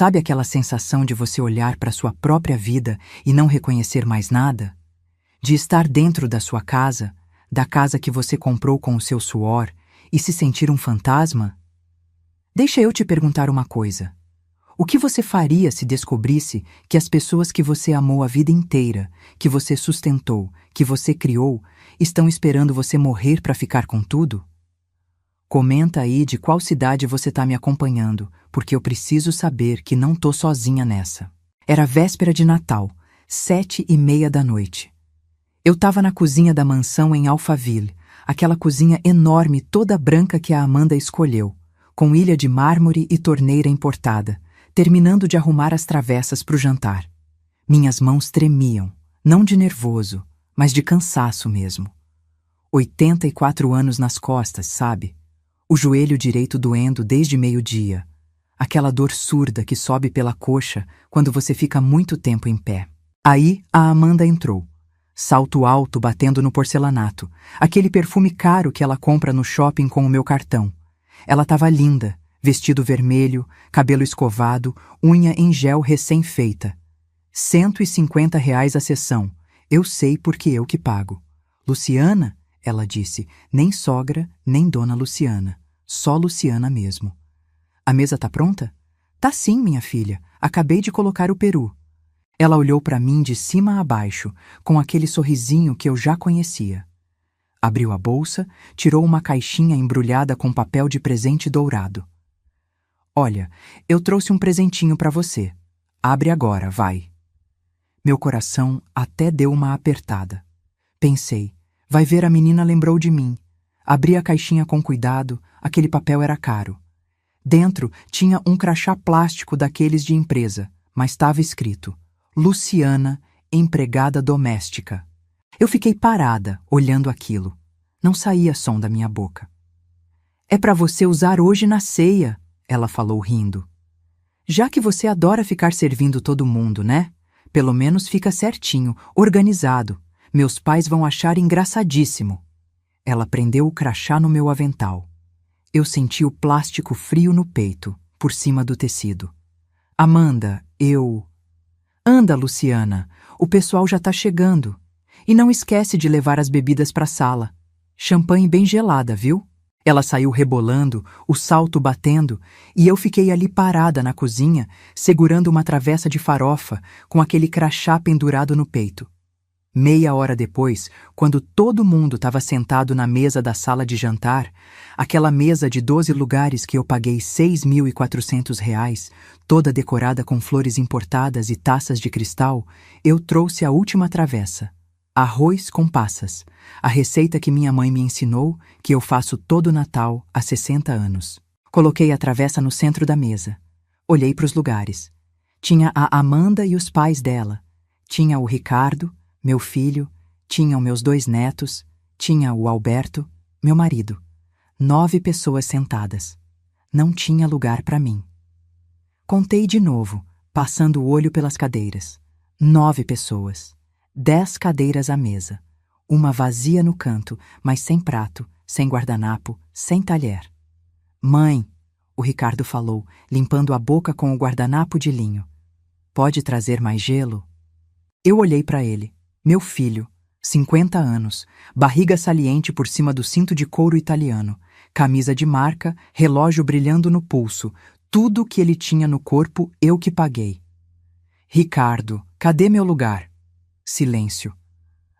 Sabe aquela sensação de você olhar para sua própria vida e não reconhecer mais nada? De estar dentro da sua casa, da casa que você comprou com o seu suor, e se sentir um fantasma? Deixa eu te perguntar uma coisa. O que você faria se descobrisse que as pessoas que você amou a vida inteira, que você sustentou, que você criou, estão esperando você morrer para ficar com tudo? Comenta aí de qual cidade você está me acompanhando, porque eu preciso saber que não tô sozinha nessa. Era véspera de Natal, 7h30 da noite. Eu estava na cozinha da mansão em Alphaville, aquela cozinha enorme toda branca que a Amanda escolheu, com ilha de mármore e torneira importada, terminando de arrumar as travessas para o jantar. Minhas mãos tremiam, não de nervoso, mas de cansaço mesmo. 84 anos nas costas, sabe? O joelho direito doendo desde meio-dia. Aquela dor surda que sobe pela coxa quando você fica muito tempo em pé. Aí a Amanda entrou. Salto alto batendo no porcelanato, aquele perfume caro que ela compra no shopping com o meu cartão. Ela estava linda, vestido vermelho, cabelo escovado, unha em gel recém-feita. R$ 150 a sessão. Eu sei porque eu que pago. Luciana, ela disse, nem sogra, nem dona Luciana. Só Luciana mesmo. A mesa tá pronta? Tá sim, minha filha. Acabei de colocar o peru. Ela olhou para mim de cima a baixo, com aquele sorrisinho que eu já conhecia. Abriu a bolsa, tirou uma caixinha embrulhada com papel de presente dourado. Olha, eu trouxe um presentinho para você. Abre agora, vai. Meu coração até deu uma apertada. Pensei, vai ver, a menina lembrou de mim. Abri a caixinha com cuidado, aquele papel era caro. Dentro tinha um crachá plástico daqueles de empresa, mas estava escrito: Luciana, empregada doméstica. Eu fiquei parada, olhando aquilo. Não saía som da minha boca. É para você usar hoje na ceia, ela falou rindo. Já que você adora ficar servindo todo mundo, né? Pelo menos fica certinho, organizado. Meus pais vão achar engraçadíssimo. Ela prendeu o crachá no meu avental. Eu senti o plástico frio no peito, por cima do tecido. Amanda, eu... Anda, Luciana, o pessoal já tá chegando. E não esquece de levar as bebidas para a sala. Champanhe bem gelada, viu? Ela saiu rebolando, o salto batendo, e eu fiquei ali parada na cozinha, segurando uma travessa de farofa, com aquele crachá pendurado no peito. Meia hora depois, quando todo mundo estava sentado na mesa da sala de jantar, aquela mesa de 12 lugares que eu paguei R$ 6.400, toda decorada com flores importadas e taças de cristal, eu trouxe a última travessa. Arroz com passas, a receita que minha mãe me ensinou, que eu faço todo Natal há 60 anos. Coloquei a travessa no centro da mesa. Olhei para os lugares. Tinha a Amanda e os pais dela. Tinha o Ricardo, meu filho, tinham meus 2 netos, tinha o Alberto, meu marido. 9 pessoas sentadas. Não tinha lugar para mim. Contei de novo, passando o olho pelas cadeiras. 9 pessoas. 10 cadeiras à mesa. Uma vazia no canto, mas sem prato, sem guardanapo, sem talher. Mãe, o Ricardo falou, limpando a boca com o guardanapo de linho. Pode trazer mais gelo? Eu olhei para ele. Meu filho, 50 anos, barriga saliente por cima do cinto de couro italiano, camisa de marca, relógio brilhando no pulso, tudo que ele tinha no corpo eu que paguei. Ricardo, cadê meu lugar? Silêncio.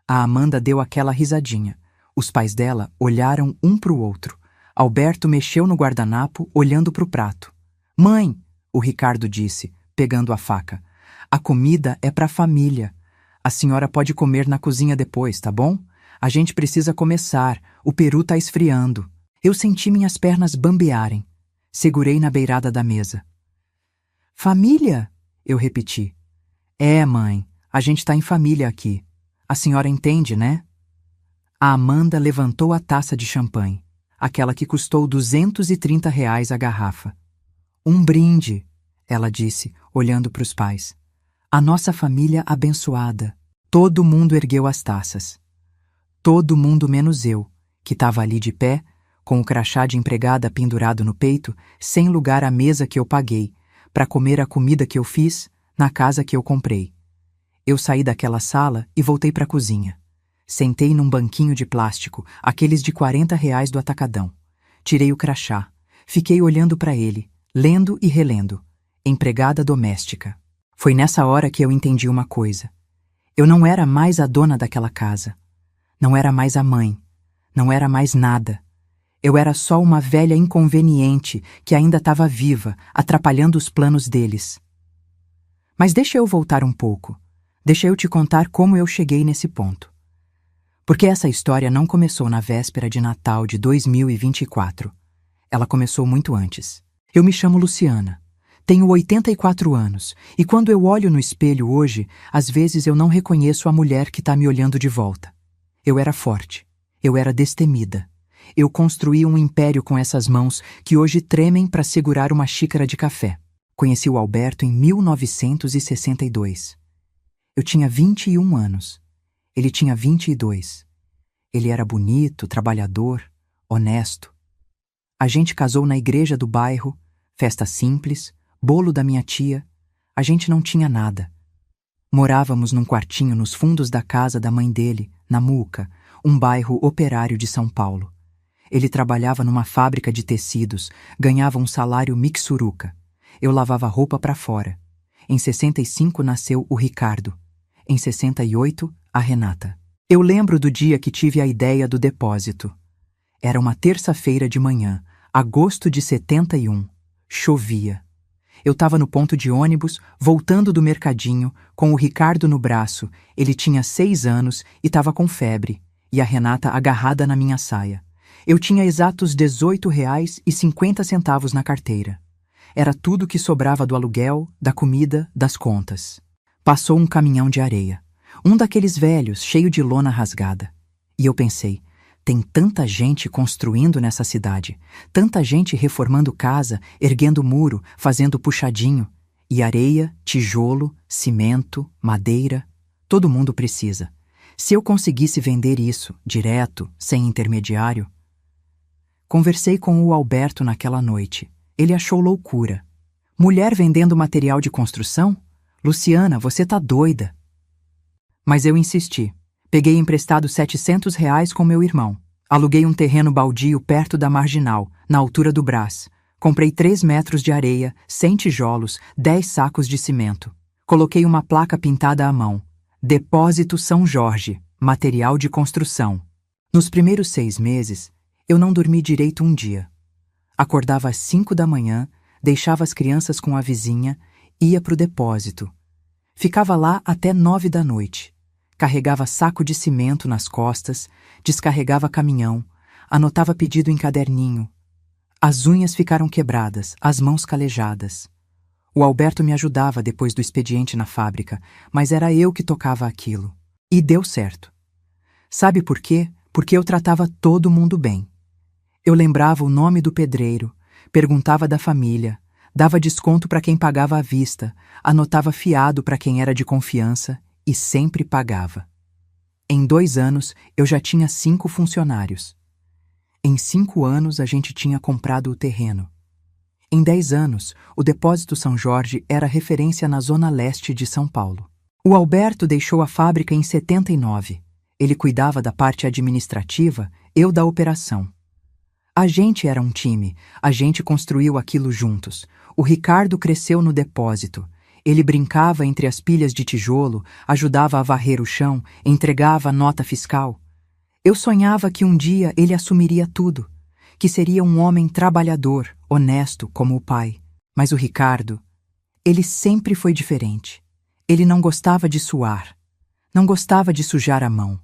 A Amanda deu aquela risadinha. Os pais dela olharam um para o outro. Alberto mexeu no guardanapo, olhando para o prato. Mãe, o Ricardo disse, pegando a faca, a comida é para a família. A senhora pode comer na cozinha depois, tá bom? A gente precisa começar, o peru tá esfriando. Eu senti minhas pernas bambearem. Segurei na beirada da mesa. Família? Eu repeti. É, mãe, a gente tá em família aqui. A senhora entende, né? A Amanda levantou a taça de champanhe, aquela que custou R$ 230 a garrafa. Um brinde, ela disse, olhando para os pais. A nossa família abençoada. Todo mundo ergueu as taças. Todo mundo menos eu, que estava ali de pé, com o crachá de empregada pendurado no peito, sem lugar à mesa que eu paguei, para comer a comida que eu fiz na casa que eu comprei. Eu saí daquela sala e voltei para a cozinha. Sentei num banquinho de plástico, aqueles de R$ 40 do Atacadão. Tirei o crachá. Fiquei olhando para ele, lendo e relendo. Empregada doméstica. Foi nessa hora que eu entendi uma coisa. Eu não era mais a dona daquela casa. Não era mais a mãe. Não era mais nada. Eu era só uma velha inconveniente que ainda estava viva, atrapalhando os planos deles. Mas deixa eu voltar um pouco. Deixa eu te contar como eu cheguei nesse ponto. Porque essa história não começou na véspera de Natal de 2024. Ela começou muito antes. Eu me chamo Luciana. Tenho 84 anos e quando eu olho no espelho hoje, às vezes eu não reconheço a mulher que está me olhando de volta. Eu era forte. Eu era destemida. Eu construí um império com essas mãos que hoje tremem para segurar uma xícara de café. Conheci o Alberto em 1962. Eu tinha 21 anos. Ele tinha 22. Ele era bonito, trabalhador, honesto. A gente casou na igreja do bairro, festa simples, bolo da minha tia. A gente não tinha nada. Morávamos num quartinho nos fundos da casa da mãe dele, na Muca, um bairro operário de São Paulo. Ele trabalhava numa fábrica de tecidos, ganhava um salário mixuruca. Eu lavava roupa para fora. Em 65 nasceu o Ricardo. Em 68, a Renata. Eu lembro do dia que tive a ideia do depósito. Era uma terça-feira de manhã, agosto de 71. Chovia. Eu estava no ponto de ônibus, voltando do mercadinho, com o Ricardo no braço. Ele tinha 6 anos e estava com febre, e a Renata agarrada na minha saia. Eu tinha exatos R$ 18,50 na carteira. Era tudo que sobrava do aluguel, da comida, das contas. Passou um caminhão de areia. Um daqueles velhos, cheio de lona rasgada. E eu pensei, tem tanta gente construindo nessa cidade, tanta gente reformando casa, erguendo muro, fazendo puxadinho. E areia, tijolo, cimento, madeira, todo mundo precisa. Se eu conseguisse vender isso, direto, sem intermediário... Conversei com o Alberto naquela noite. Ele achou loucura. Mulher vendendo material de construção? Luciana, você tá doida. Mas eu insisti. Peguei emprestado R$ 700 com meu irmão. Aluguei um terreno baldio perto da Marginal, na altura do Brás. Comprei 3 metros de areia, 100 tijolos, 10 sacos de cimento. Coloquei uma placa pintada à mão. Depósito São Jorge, material de construção. Nos primeiros 6 meses, eu não dormi direito um dia. Acordava às 5 da manhã, deixava as crianças com a vizinha, ia para o depósito. Ficava lá até 9 da noite. Carregava saco de cimento nas costas, descarregava caminhão, anotava pedido em caderninho. As unhas ficaram quebradas, as mãos calejadas. O Alberto me ajudava depois do expediente na fábrica, mas era eu que tocava aquilo. E deu certo. Sabe por quê? Porque eu tratava todo mundo bem. Eu lembrava o nome do pedreiro, perguntava da família, dava desconto para quem pagava à vista, anotava fiado para quem era de confiança e sempre pagava. Em 2 anos, eu já tinha 5 funcionários. Em 5 anos, a gente tinha comprado o terreno. Em 10 anos, o Depósito São Jorge era referência na zona leste de São Paulo. O Alberto deixou a fábrica em 79. Ele cuidava da parte administrativa, eu da operação. A gente era um time, a gente construiu aquilo juntos. O Ricardo cresceu no depósito. Ele brincava entre as pilhas de tijolo, ajudava a varrer o chão, entregava a nota fiscal. Eu sonhava que um dia ele assumiria tudo, que seria um homem trabalhador, honesto como o pai. Mas o Ricardo, ele sempre foi diferente. Ele não gostava de suar, não gostava de sujar a mão.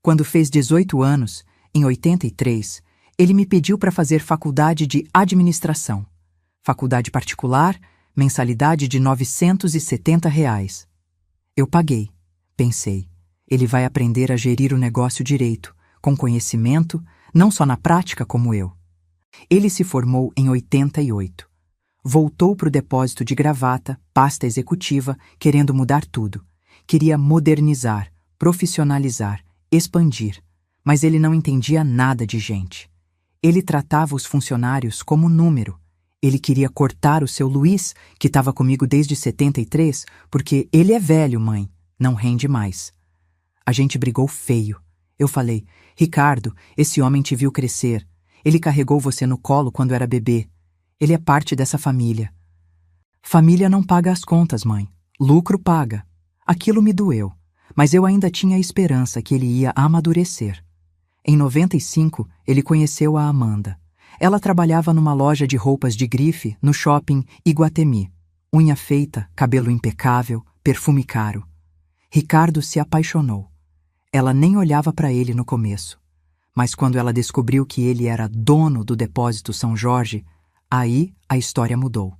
Quando fez 18 anos, em 83, ele me pediu para fazer faculdade de administração. Faculdade particular, mensalidade de R$ 970. Eu paguei. Pensei, ele vai aprender a gerir o negócio direito, com conhecimento, não só na prática como eu. Ele se formou em 88. Voltou para o depósito de gravata, pasta executiva, querendo mudar tudo. Queria modernizar, profissionalizar, expandir, mas ele não entendia nada de gente. Ele tratava os funcionários como número. Ele queria cortar o seu Luiz, que estava comigo desde 73, porque ele é velho, mãe, não rende mais. A gente brigou feio. Eu falei: Ricardo, esse homem te viu crescer. Ele carregou você no colo quando era bebê. Ele é parte dessa família. Família não paga as contas, mãe. Lucro paga. Aquilo me doeu, mas eu ainda tinha a esperança que ele ia amadurecer. Em 95, ele conheceu a Amanda. Ela trabalhava numa loja de roupas de grife no shopping Iguatemi. Unha feita, cabelo impecável, perfume caro. Ricardo se apaixonou. Ela nem olhava para ele no começo. Mas quando ela descobriu que ele era dono do Depósito São Jorge, aí a história mudou.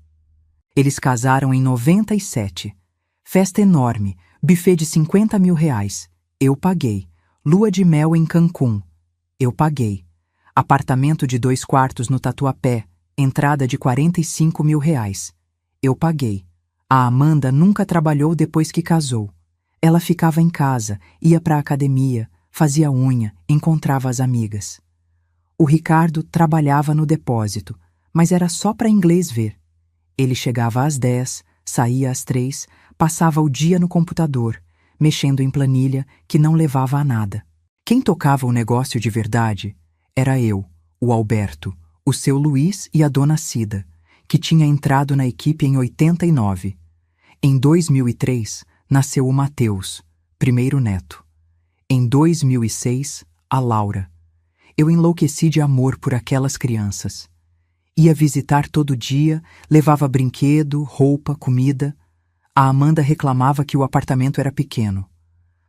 Eles casaram em 97. Festa enorme, buffet de 50 mil reais. Eu paguei. Lua de mel em Cancún. Eu paguei. Apartamento de 2 quartos no Tatuapé, entrada de 45 mil reais. Eu paguei. A Amanda nunca trabalhou depois que casou. Ela ficava em casa, ia para a academia, fazia unha, encontrava as amigas. O Ricardo trabalhava no depósito, mas era só para inglês ver. Ele chegava às 10, saía às 3, passava o dia no computador, mexendo em planilha que não levava a nada. Quem tocava o negócio de verdade era eu, o Alberto, o seu Luiz e a dona Cida, que tinha entrado na equipe em 89. Em 2003, nasceu o Mateus, primeiro neto. Em 2006, a Laura. Eu enlouqueci de amor por aquelas crianças. Ia visitar todo dia, levava brinquedo, roupa, comida. A Amanda reclamava que o apartamento era pequeno.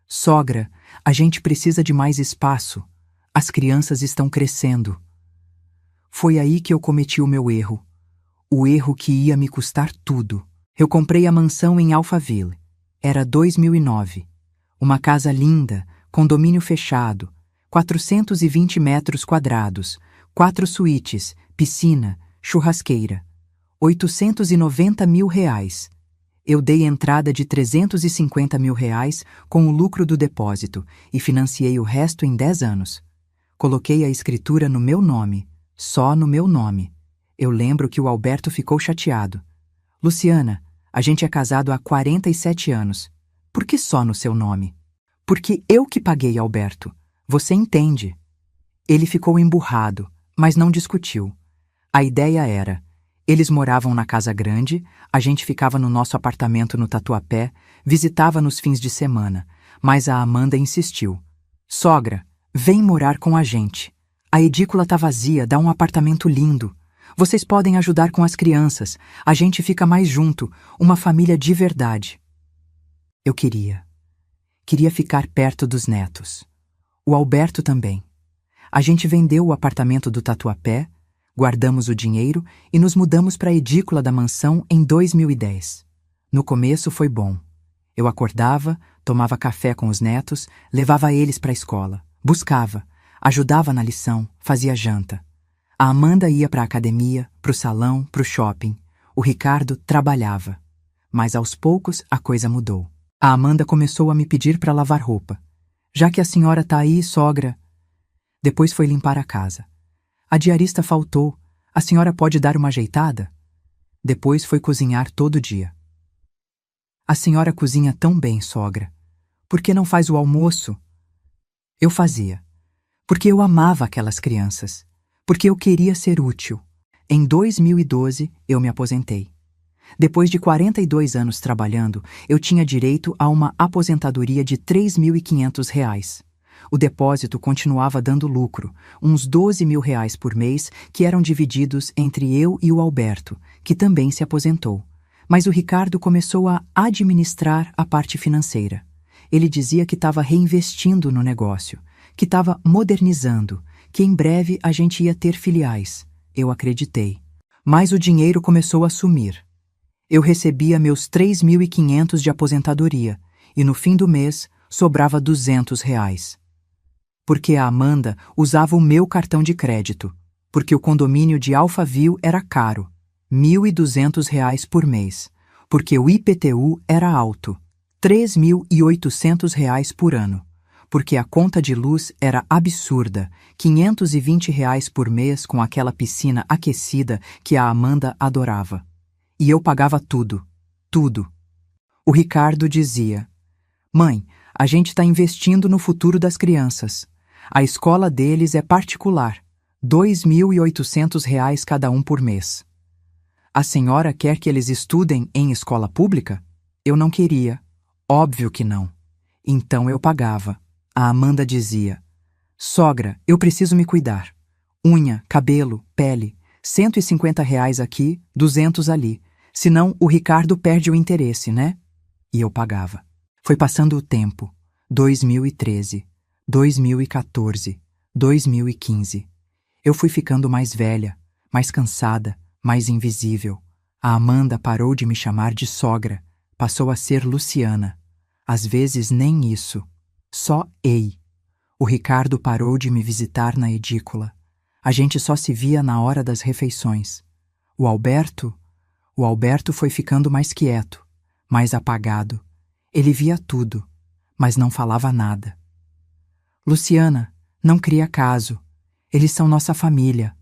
Sogra, a gente precisa de mais espaço. As crianças estão crescendo. Foi aí que eu cometi o meu erro. O erro que ia me custar tudo. Eu comprei a mansão em Alphaville. Era 2009. Uma casa linda, condomínio fechado, 420 metros quadrados, 4 suítes, piscina, churrasqueira. 890 mil reais. Eu dei entrada de 350 mil reais com o lucro do depósito e financiei o resto em 10 anos. Coloquei a escritura no meu nome, só no meu nome. Eu lembro que o Alberto ficou chateado. Luciana, a gente é casado há 47 anos. Por que só no seu nome? Porque eu que paguei, Alberto. Você entende. Ele ficou emburrado, mas não discutiu. A ideia era: eles moravam na casa grande, a gente ficava no nosso apartamento no Tatuapé, visitava nos fins de semana, mas a Amanda insistiu. Sogra, vem morar com a gente. A edícula tá vazia, dá um apartamento lindo. Vocês podem ajudar com as crianças, a gente fica mais junto, uma família de verdade. Eu queria. Queria ficar perto dos netos. O Alberto também. A gente vendeu o apartamento do Tatuapé, guardamos o dinheiro e nos mudamos para a edícula da mansão em 2010. No começo foi bom. Eu acordava, tomava café com os netos, levava eles para a escola, buscava, ajudava na lição, fazia janta. A Amanda ia para a academia, para o salão, para o shopping. O Ricardo trabalhava. Mas aos poucos a coisa mudou. A Amanda começou a me pedir para lavar roupa. Já que a senhora tá aí, sogra. Depois foi limpar a casa. A diarista faltou. A senhora pode dar uma ajeitada? Depois foi cozinhar todo dia. A senhora cozinha tão bem, sogra. Por que não faz o almoço? Eu fazia. Porque eu amava aquelas crianças. Porque eu queria ser útil. Em 2012, eu me aposentei. Depois de 42 anos trabalhando, eu tinha direito a uma aposentadoria de R$ 3.500. O depósito continuava dando lucro, uns 12 mil reais por mês, que eram divididos entre eu e o Alberto, que também se aposentou. Mas o Ricardo começou a administrar a parte financeira. Ele dizia que estava reinvestindo no negócio, que estava modernizando, que em breve a gente ia ter filiais. Eu acreditei. Mas o dinheiro começou a sumir. Eu recebia meus 3.500 de aposentadoria e no fim do mês sobrava R$ 200. Porque a Amanda usava o meu cartão de crédito, porque o condomínio de Alphaville era caro, R$ 1.200 por mês, porque o IPTU era alto, R$ 3.800 por ano, porque a conta de luz era absurda, R$ 520 por mês com aquela piscina aquecida que a Amanda adorava. E eu pagava tudo, tudo. O Ricardo dizia: Mãe, a gente está investindo no futuro das crianças. A escola deles é particular, R$ 2.800 cada um por mês. A senhora quer que eles estudem em escola pública? Eu não queria. Óbvio que não. Então eu pagava. A Amanda dizia: Sogra, eu preciso me cuidar. Unha, cabelo, pele, R$ 150 aqui, 200 ali. Senão o Ricardo perde o interesse, né? E eu pagava. Foi passando o tempo. 2013, 2014, 2015. Eu fui ficando mais velha, mais cansada, mais invisível. A Amanda parou de me chamar de sogra. Passou a ser Luciana. Às vezes nem isso. Só ei. O Ricardo parou de me visitar na edícula. A gente só se via na hora das refeições. O Alberto foi ficando mais quieto, mais apagado. Ele via tudo, mas não falava nada. Luciana, não cria caso. Eles são nossa família.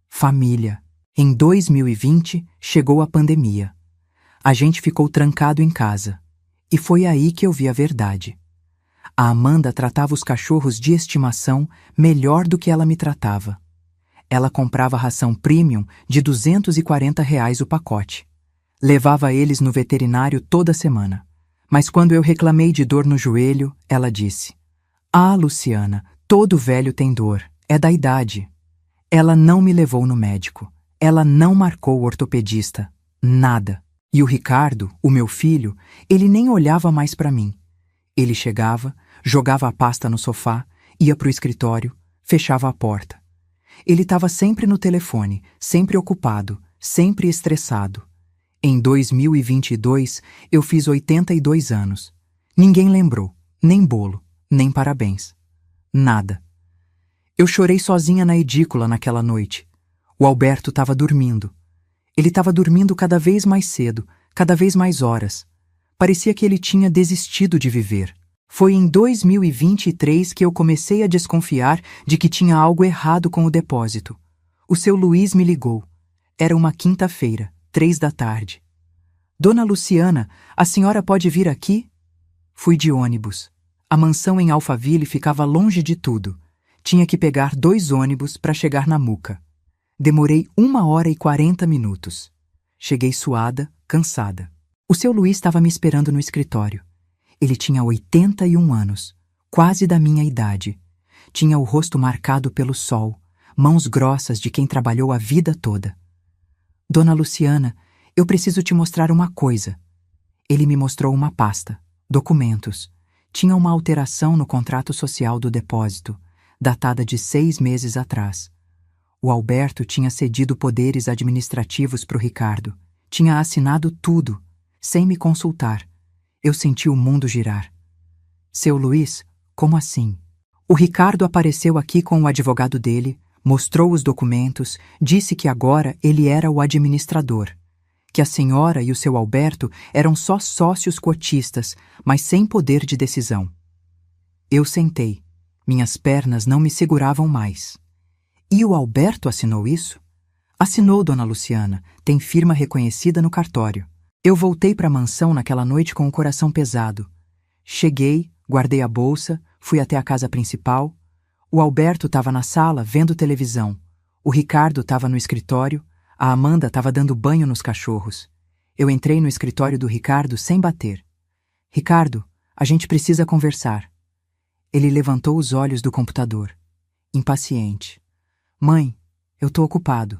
Família. Em 2020, chegou a pandemia. A gente ficou trancado em casa. E foi aí que eu vi a verdade. A Amanda tratava os cachorros de estimação melhor do que ela me tratava. Ela comprava ração premium de R$ 240 o pacote. Levava eles no veterinário toda semana. Mas quando eu reclamei de dor no joelho, ela disse: Ah, Luciana, todo velho tem dor. É da idade. Ela não me levou no médico. Ela não marcou o ortopedista. Nada. E o Ricardo, o meu filho, ele nem olhava mais para mim. Ele chegava, jogava a pasta no sofá, ia para o escritório, fechava a porta. Ele estava sempre no telefone, sempre ocupado, sempre estressado. Em 2022, eu fiz 82 anos. Ninguém lembrou, nem bolo, nem parabéns. Nada. Eu chorei sozinha na edícula naquela noite. O Alberto estava dormindo. Ele estava dormindo cada vez mais cedo, cada vez mais horas. Parecia que ele tinha desistido de viver. Foi em 2023 que eu comecei a desconfiar de que tinha algo errado com o depósito. O seu Luiz me ligou. Era uma quinta-feira, 15h. Dona Luciana, a senhora pode vir aqui? Fui de ônibus. A mansão em Alphaville ficava longe de tudo. Tinha que pegar 2 ônibus para chegar na Muca. Demorei 1h40. Cheguei suada, cansada. O seu Luiz estava me esperando no escritório. Ele tinha 81 anos, quase da minha idade. Tinha o rosto marcado pelo sol, mãos grossas de quem trabalhou a vida toda. Dona Luciana, eu preciso te mostrar uma coisa. Ele me mostrou uma pasta, documentos. Tinha uma alteração no contrato social do depósito, datada de 6 meses atrás. O Alberto tinha cedido poderes administrativos para o Ricardo. Tinha assinado tudo, sem me consultar. Eu senti o mundo girar. Seu Luiz, como assim? O Ricardo apareceu aqui com o advogado dele, mostrou os documentos, disse que agora ele era o administrador, que a senhora e o seu Alberto eram só sócios cotistas, mas sem poder de decisão. Eu sentei. Minhas pernas não me seguravam mais. E o Alberto assinou isso? Assinou, dona Luciana. Tem firma reconhecida no cartório. Eu voltei para a mansão naquela noite com o coração pesado. Cheguei, guardei a bolsa, fui até a casa principal. O Alberto estava na sala vendo televisão. O Ricardo estava no escritório. A Amanda estava dando banho nos cachorros. Eu entrei no escritório do Ricardo sem bater. Ricardo, a gente precisa conversar. Ele levantou os olhos do computador, impaciente. Mãe, eu tô ocupado.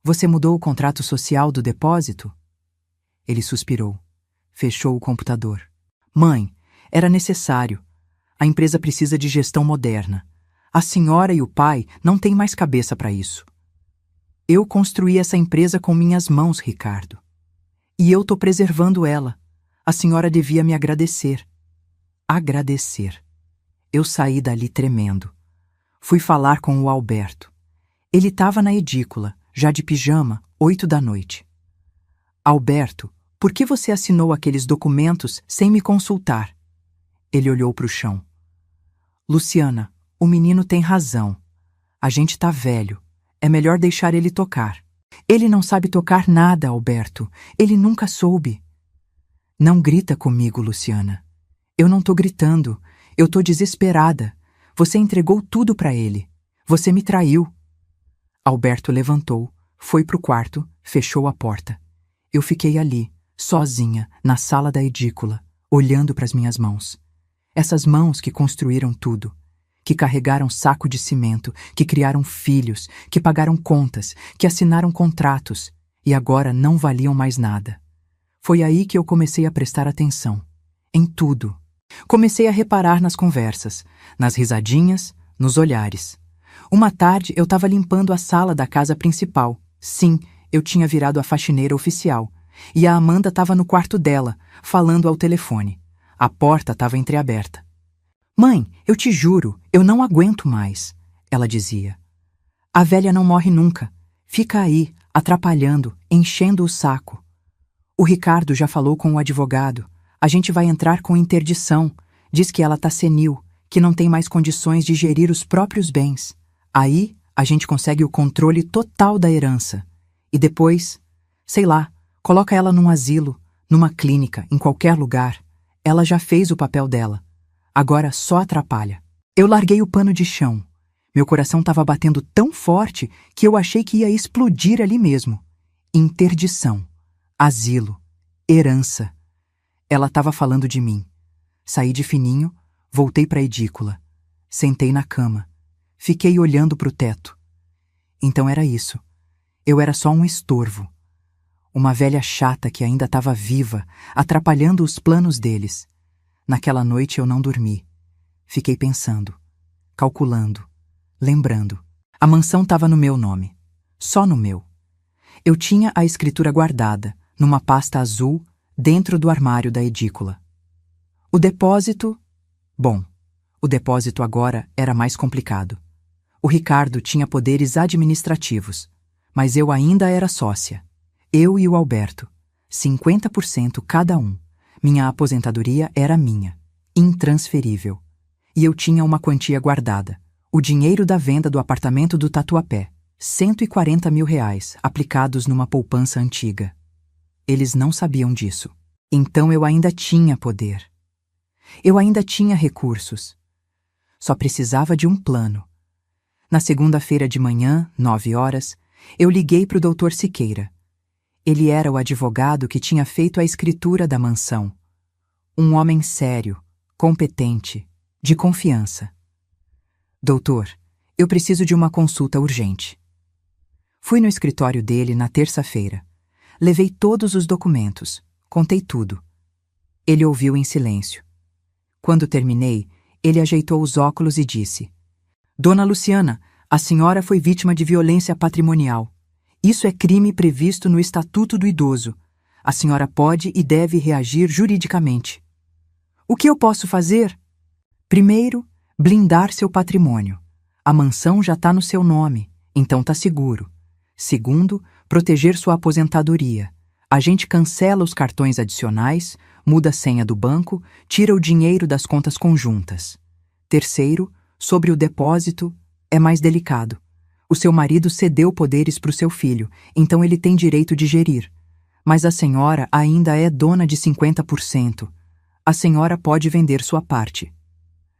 Você mudou o contrato social do depósito? Ele suspirou. Fechou o computador. Mãe, era necessário. A empresa precisa de gestão moderna. A senhora e o pai não têm mais cabeça para isso. Eu construí essa empresa com minhas mãos, Ricardo. E eu tô preservando ela. A senhora devia me agradecer. Agradecer. Eu saí dali tremendo. Fui falar com o Alberto. Ele estava na edícula, já de pijama, 20h. Alberto, por que você assinou aqueles documentos sem me consultar? Ele olhou para o chão. Luciana, o menino tem razão. A gente tá velho. É melhor deixar ele tocar. Ele não sabe tocar nada, Alberto. Ele nunca soube. Não grita comigo, Luciana. Eu não tô gritando. Eu tô desesperada. Você entregou tudo pra ele. Você me traiu. Alberto levantou, foi pro quarto, fechou a porta. Eu fiquei ali, sozinha, na sala da edícula, olhando pras minhas mãos. Essas mãos que construíram tudo, que carregaram saco de cimento, que criaram filhos, que pagaram contas, que assinaram contratos e agora não valiam mais nada. Foi aí que eu comecei a prestar atenção. Em tudo. Comecei a reparar nas conversas, nas risadinhas, nos olhares. Uma tarde eu estava limpando a sala da casa principal. Sim, eu tinha virado a faxineira oficial. E a Amanda estava no quarto dela, falando ao telefone. A porta estava entreaberta. Mãe, eu te juro, eu não aguento mais, ela dizia. A velha não morre nunca. Fica aí, atrapalhando, enchendo o saco. O Ricardo já falou com o advogado. A gente vai entrar com interdição. Diz que ela tá senil, que não tem mais condições de gerir os próprios bens. Aí, a gente consegue o controle total da herança. E depois, sei lá, coloca ela num asilo, numa clínica, em qualquer lugar. Ela já fez o papel dela. Agora só atrapalha. Eu larguei o pano de chão. Meu coração estava batendo tão forte que eu achei que ia explodir ali mesmo. Interdição. Asilo. Herança. Ela estava falando de mim. Saí de fininho, voltei para a edícula. Sentei na cama. Fiquei olhando para o teto. Então era isso. Eu era só um estorvo. Uma velha chata que ainda estava viva, atrapalhando os planos deles. Naquela noite eu não dormi. Fiquei pensando, calculando, lembrando. A mansão estava no meu nome. Só no meu. Eu tinha a escritura guardada, numa pasta azul, dentro do armário da edícula. O depósito... Bom, o depósito agora era mais complicado. O Ricardo tinha poderes administrativos, mas eu ainda era sócia. Eu e o Alberto, 50% cada um. Minha aposentadoria era minha, intransferível. E eu tinha uma quantia guardada, o dinheiro da venda do apartamento do Tatuapé, R$140 mil, aplicados numa poupança antiga. Eles não sabiam disso. Então eu ainda tinha poder. Eu ainda tinha recursos. Só precisava de um plano. Na segunda-feira de manhã, 9 horas, eu liguei para o Dr. Siqueira. Ele era o advogado que tinha feito a escritura da mansão. Um homem sério, competente, de confiança. Doutor, eu preciso de uma consulta urgente. Fui no escritório dele na terça-feira. Levei todos os documentos, contei tudo. Ele ouviu em silêncio. Quando terminei, ele ajeitou os óculos e disse: Dona Luciana, a senhora foi vítima de violência patrimonial. Isso é crime previsto no Estatuto do Idoso. A senhora pode e deve reagir juridicamente. O que eu posso fazer? Primeiro, blindar seu patrimônio. A mansão já está no seu nome, então está seguro. Segundo, proteger sua aposentadoria. A gente cancela os cartões adicionais, muda a senha do banco, tira o dinheiro das contas conjuntas. Terceiro, sobre o depósito, é mais delicado. O seu marido cedeu poderes para o seu filho, então ele tem direito de gerir. Mas a senhora ainda é dona de 50%. A senhora pode vender sua parte.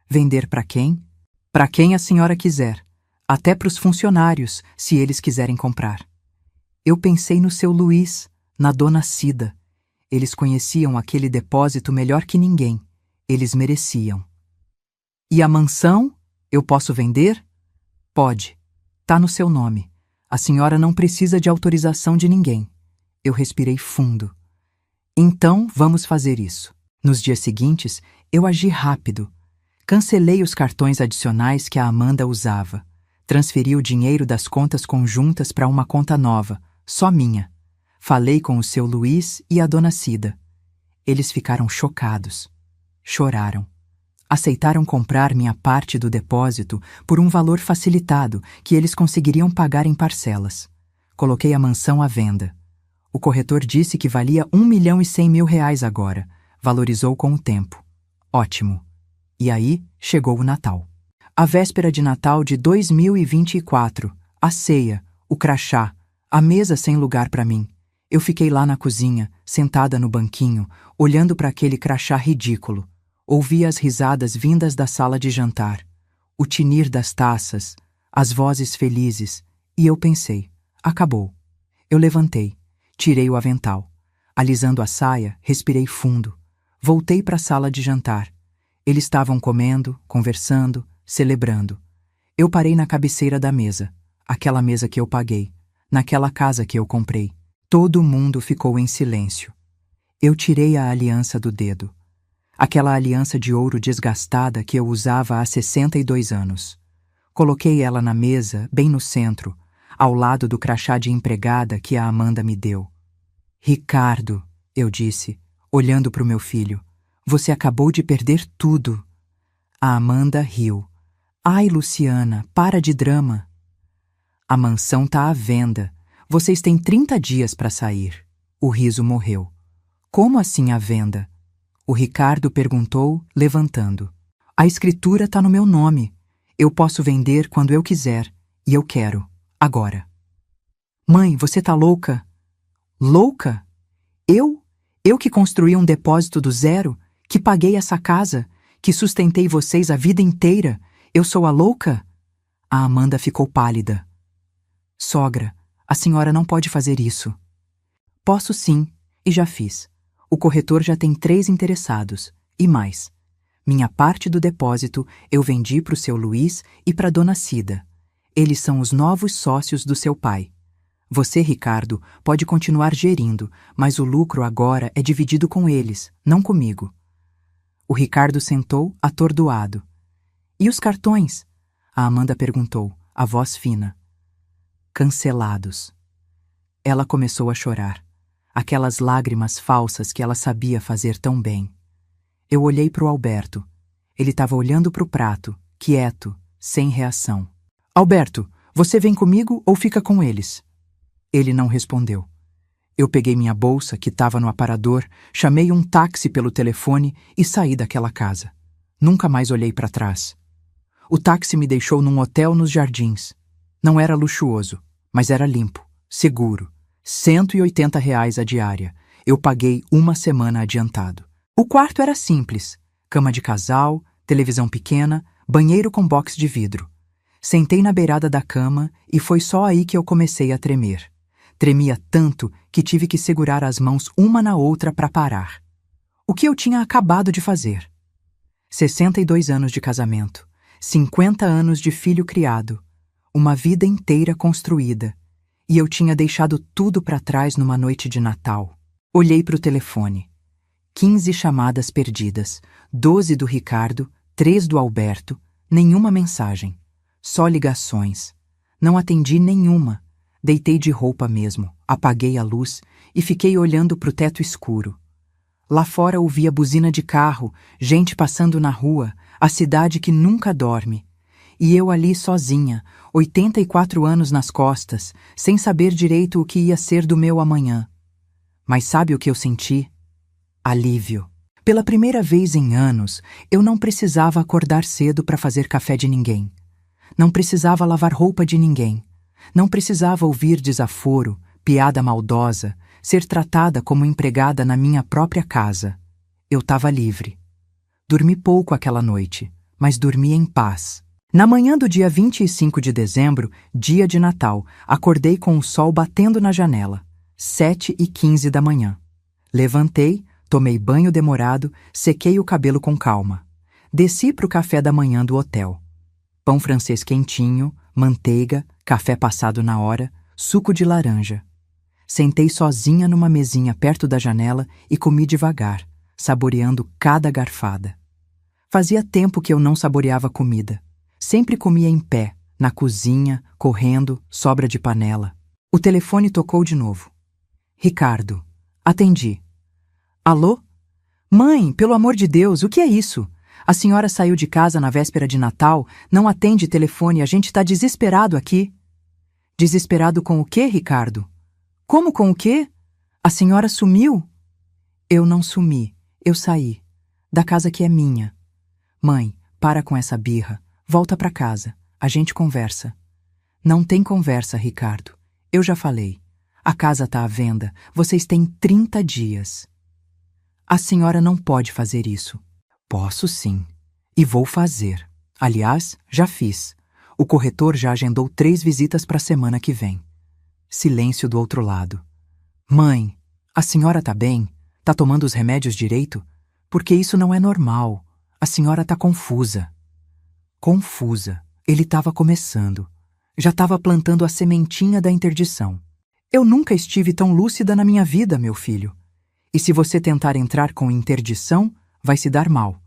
Vender para quem? Para quem a senhora quiser. Até para os funcionários, se eles quiserem comprar. Eu pensei no seu Luiz, na dona Cida. Eles conheciam aquele depósito melhor que ninguém. Eles mereciam. E a mansão? Eu posso vender? Pode. Tá no seu nome. A senhora não precisa de autorização de ninguém. Eu respirei fundo. Então, vamos fazer isso. Nos dias seguintes, eu agi rápido. Cancelei os cartões adicionais que a Amanda usava. Transferi o dinheiro das contas conjuntas para uma conta nova, só minha. Falei com o seu Luiz e a dona Cida. Eles ficaram chocados. Choraram. Aceitaram comprar minha parte do depósito por um valor facilitado que eles conseguiriam pagar em parcelas. Coloquei a mansão à venda. O corretor disse que valia R$1.100.000 agora. Valorizou com o tempo. Ótimo. E aí chegou o Natal. A véspera de Natal de 2024, a ceia, o crachá, a mesa sem lugar para mim. Eu fiquei lá na cozinha, sentada no banquinho, olhando para aquele crachá ridículo. Ouvi as risadas vindas da sala de jantar, o tinir das taças, as vozes felizes, e eu pensei, acabou. Eu levantei, tirei o avental. Alisando a saia, respirei fundo. Voltei para a sala de jantar. Eles estavam comendo, conversando, celebrando. Eu parei na cabeceira da mesa, aquela mesa que eu paguei, naquela casa que eu comprei. Todo mundo ficou em silêncio. Eu tirei a aliança do dedo. Aquela aliança de ouro desgastada que eu usava há 62 anos. Coloquei ela na mesa, bem no centro, ao lado do crachá de empregada que a Amanda me deu. Ricardo, eu disse, olhando para o meu filho, você acabou de perder tudo. A Amanda riu. Ai, Luciana, para de drama. A mansão tá à venda. Vocês têm 30 dias para sair. O riso morreu. Como assim à venda? O Ricardo perguntou, levantando. A escritura tá no meu nome. Eu posso vender quando eu quiser. E eu quero. Agora. Mãe, você tá louca? Louca? Eu? Eu que construí um depósito do zero? Que paguei essa casa? Que sustentei vocês a vida inteira? Eu sou a louca? A Amanda ficou pálida. Sogra, a senhora não pode fazer isso. Posso sim, e já fiz. O corretor já tem 3 interessados, e mais. Minha parte do depósito eu vendi para o seu Luiz e para Dona Cida. Eles são os novos sócios do seu pai. Você, Ricardo, pode continuar gerindo, mas o lucro agora é dividido com eles, não comigo. O Ricardo sentou, atordoado. E os cartões? A Amanda perguntou, a voz fina. Cancelados. Ela começou a chorar. Aquelas lágrimas falsas que ela sabia fazer tão bem. Eu olhei para o Alberto. Ele estava olhando para o prato, quieto, sem reação. Alberto, você vem comigo ou fica com eles? Ele não respondeu. Eu peguei minha bolsa, que estava no aparador, chamei um táxi pelo telefone e saí daquela casa. Nunca mais olhei para trás. O táxi me deixou num hotel nos Jardins. Não era luxuoso, mas era limpo, seguro. R$ 180 a diária. Eu paguei 1 semana adiantado. O quarto era simples. Cama de casal, televisão pequena, banheiro com box de vidro. Sentei na beirada da cama e foi só aí que eu comecei a tremer. Tremia tanto que tive que segurar as mãos uma na outra para parar. O que eu tinha acabado de fazer? 62 anos de casamento, 50 anos de filho criado, uma vida inteira construída, e eu tinha deixado tudo para trás numa noite de Natal. Olhei para o telefone. 15 chamadas perdidas, 12 do Ricardo, 3 do Alberto, nenhuma mensagem, só ligações. Não atendi nenhuma. Deitei de roupa mesmo, apaguei a luz e fiquei olhando para o teto escuro. Lá fora ouvia buzina de carro, gente passando na rua, a cidade que nunca dorme. E eu ali sozinha, 84 anos nas costas, sem saber direito o que ia ser do meu amanhã. Mas sabe o que eu senti? Alívio. Pela primeira vez em anos, eu não precisava acordar cedo para fazer café de ninguém. Não precisava lavar roupa de ninguém. Não precisava ouvir desaforo, piada maldosa, ser tratada como empregada na minha própria casa. Eu estava livre. Dormi pouco aquela noite, mas dormi em paz. Na manhã do dia 25 de dezembro, dia de Natal, acordei com o sol batendo na janela. 7h15 da manhã. Levantei, tomei banho demorado, sequei o cabelo com calma. Desci para o café da manhã do hotel. Pão francês quentinho, manteiga, café passado na hora, suco de laranja. Sentei sozinha numa mesinha perto da janela e comi devagar, saboreando cada garfada. Fazia tempo que eu não saboreava comida. Sempre comia em pé, na cozinha, correndo, sobra de panela. O telefone tocou de novo. Ricardo. Atendi. Alô? Mãe, pelo amor de Deus, o que é isso? A senhora saiu de casa na véspera de Natal, não atende telefone, a gente está desesperado aqui. Desesperado com o quê, Ricardo? Como com o quê? A senhora sumiu? Eu não sumi, eu saí. Da casa que é minha. Mãe, para com essa birra. Volta para casa. A gente conversa. Não tem conversa, Ricardo. Eu já falei. A casa tá à venda. Vocês têm 30 dias. A senhora não pode fazer isso. Posso sim. E vou fazer. Aliás, já fiz. O corretor já agendou 3 visitas para a semana que vem. Silêncio do outro lado. Mãe, a senhora tá bem? Tá tomando os remédios direito? Porque isso não é normal. A senhora tá confusa. Confusa. Ele estava começando. Já estava plantando a sementinha da interdição. Eu nunca estive tão lúcida na minha vida, meu filho. E se você tentar entrar com interdição, vai se dar mal.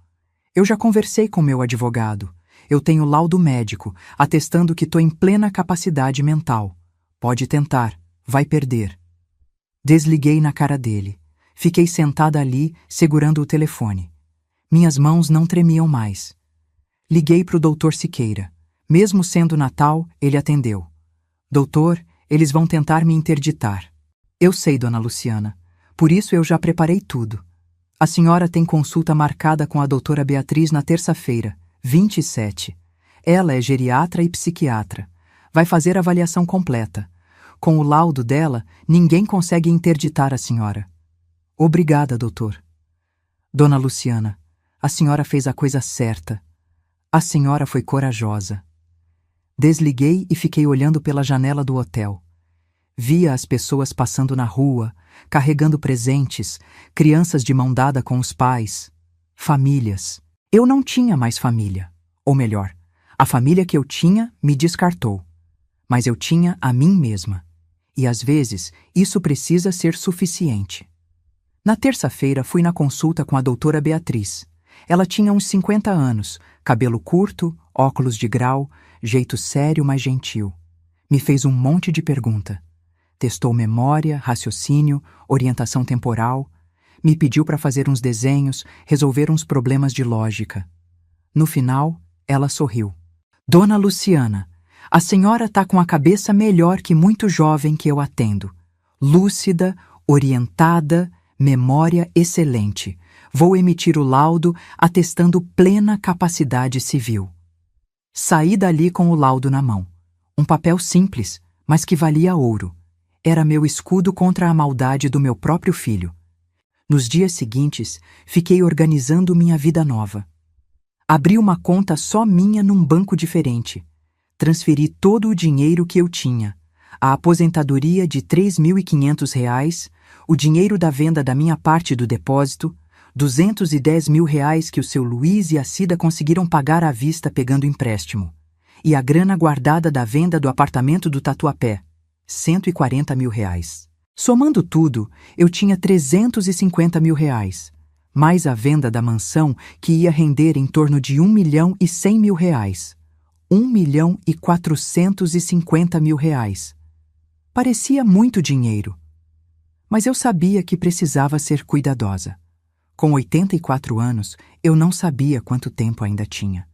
Eu já conversei com meu advogado. Eu tenho laudo médico, atestando que estou em plena capacidade mental. Pode tentar, vai perder. Desliguei na cara dele. Fiquei sentada ali, segurando o telefone. Minhas mãos não tremiam mais. Liguei para o Dr. Siqueira. Mesmo sendo Natal, ele atendeu. Doutor, eles vão tentar me interditar. Eu sei, dona Luciana. Por isso eu já preparei tudo. A senhora tem consulta marcada com a doutora Beatriz na terça-feira, 27. Ela é geriatra e psiquiatra. Vai fazer avaliação completa. Com o laudo dela, ninguém consegue interditar a senhora. Obrigada, doutor. Dona Luciana, a senhora fez a coisa certa. A senhora foi corajosa. Desliguei e fiquei olhando pela janela do hotel. Via as pessoas passando na rua, carregando presentes, crianças de mão dada com os pais, famílias. Eu não tinha mais família. Ou melhor, a família que eu tinha me descartou. Mas eu tinha a mim mesma. E às vezes isso precisa ser suficiente. Na terça-feira fui na consulta com a doutora Beatriz. Ela tinha uns 50 anos, cabelo curto, óculos de grau, jeito sério, mas gentil. Me fez um monte de pergunta. Testou memória, raciocínio, orientação temporal. Me pediu para fazer uns desenhos, resolver uns problemas de lógica. No final, ela sorriu. Dona Luciana, a senhora tá com a cabeça melhor que muito jovem que eu atendo. Lúcida, orientada, memória excelente. Vou emitir o laudo atestando plena capacidade civil. Saí dali com o laudo na mão. Um papel simples, mas que valia ouro. Era meu escudo contra a maldade do meu próprio filho. Nos dias seguintes, fiquei organizando minha vida nova. Abri uma conta só minha num banco diferente. Transferi todo o dinheiro que eu tinha. A aposentadoria de R$ 3.500, o dinheiro da venda da minha parte do depósito, R$ 210 mil que o seu Luiz e a Cida conseguiram pagar à vista pegando empréstimo. E a grana guardada da venda do apartamento do Tatuapé, R$ 140 mil. Somando tudo, eu tinha R$ 350 mil, mais a venda da mansão que ia render em torno de R$ 1.100.000. R$ 1.450.000. Parecia muito dinheiro. Mas eu sabia que precisava ser cuidadosa. Com 84 anos, eu não sabia quanto tempo ainda tinha.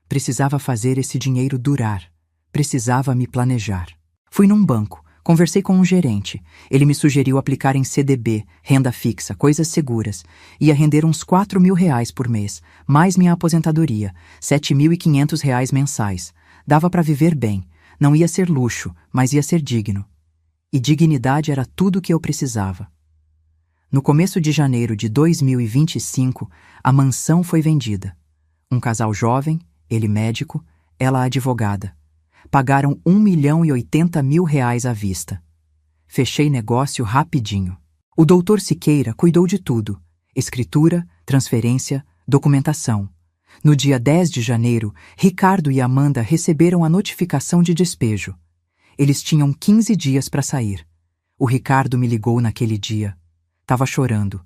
Precisava fazer esse dinheiro durar. Precisava me planejar. Fui num banco, conversei com um gerente. Ele me sugeriu aplicar em CDB, renda fixa, coisas seguras. Ia render uns R$ 4.000 por mês, mais minha aposentadoria, R$ 7.500 mensais. Dava para viver bem. Não ia ser luxo, mas ia ser digno. E dignidade era tudo o que eu precisava. No começo de janeiro de 2025, a mansão foi vendida. Um casal jovem, ele médico, ela advogada. Pagaram R$ 1.080.000 à vista. Fechei negócio rapidinho. O doutor Siqueira cuidou de tudo: escritura, transferência, documentação. No dia 10 de janeiro, Ricardo e Amanda receberam a notificação de despejo. Eles tinham 15 dias para sair. O Ricardo me ligou naquele dia. Tava chorando.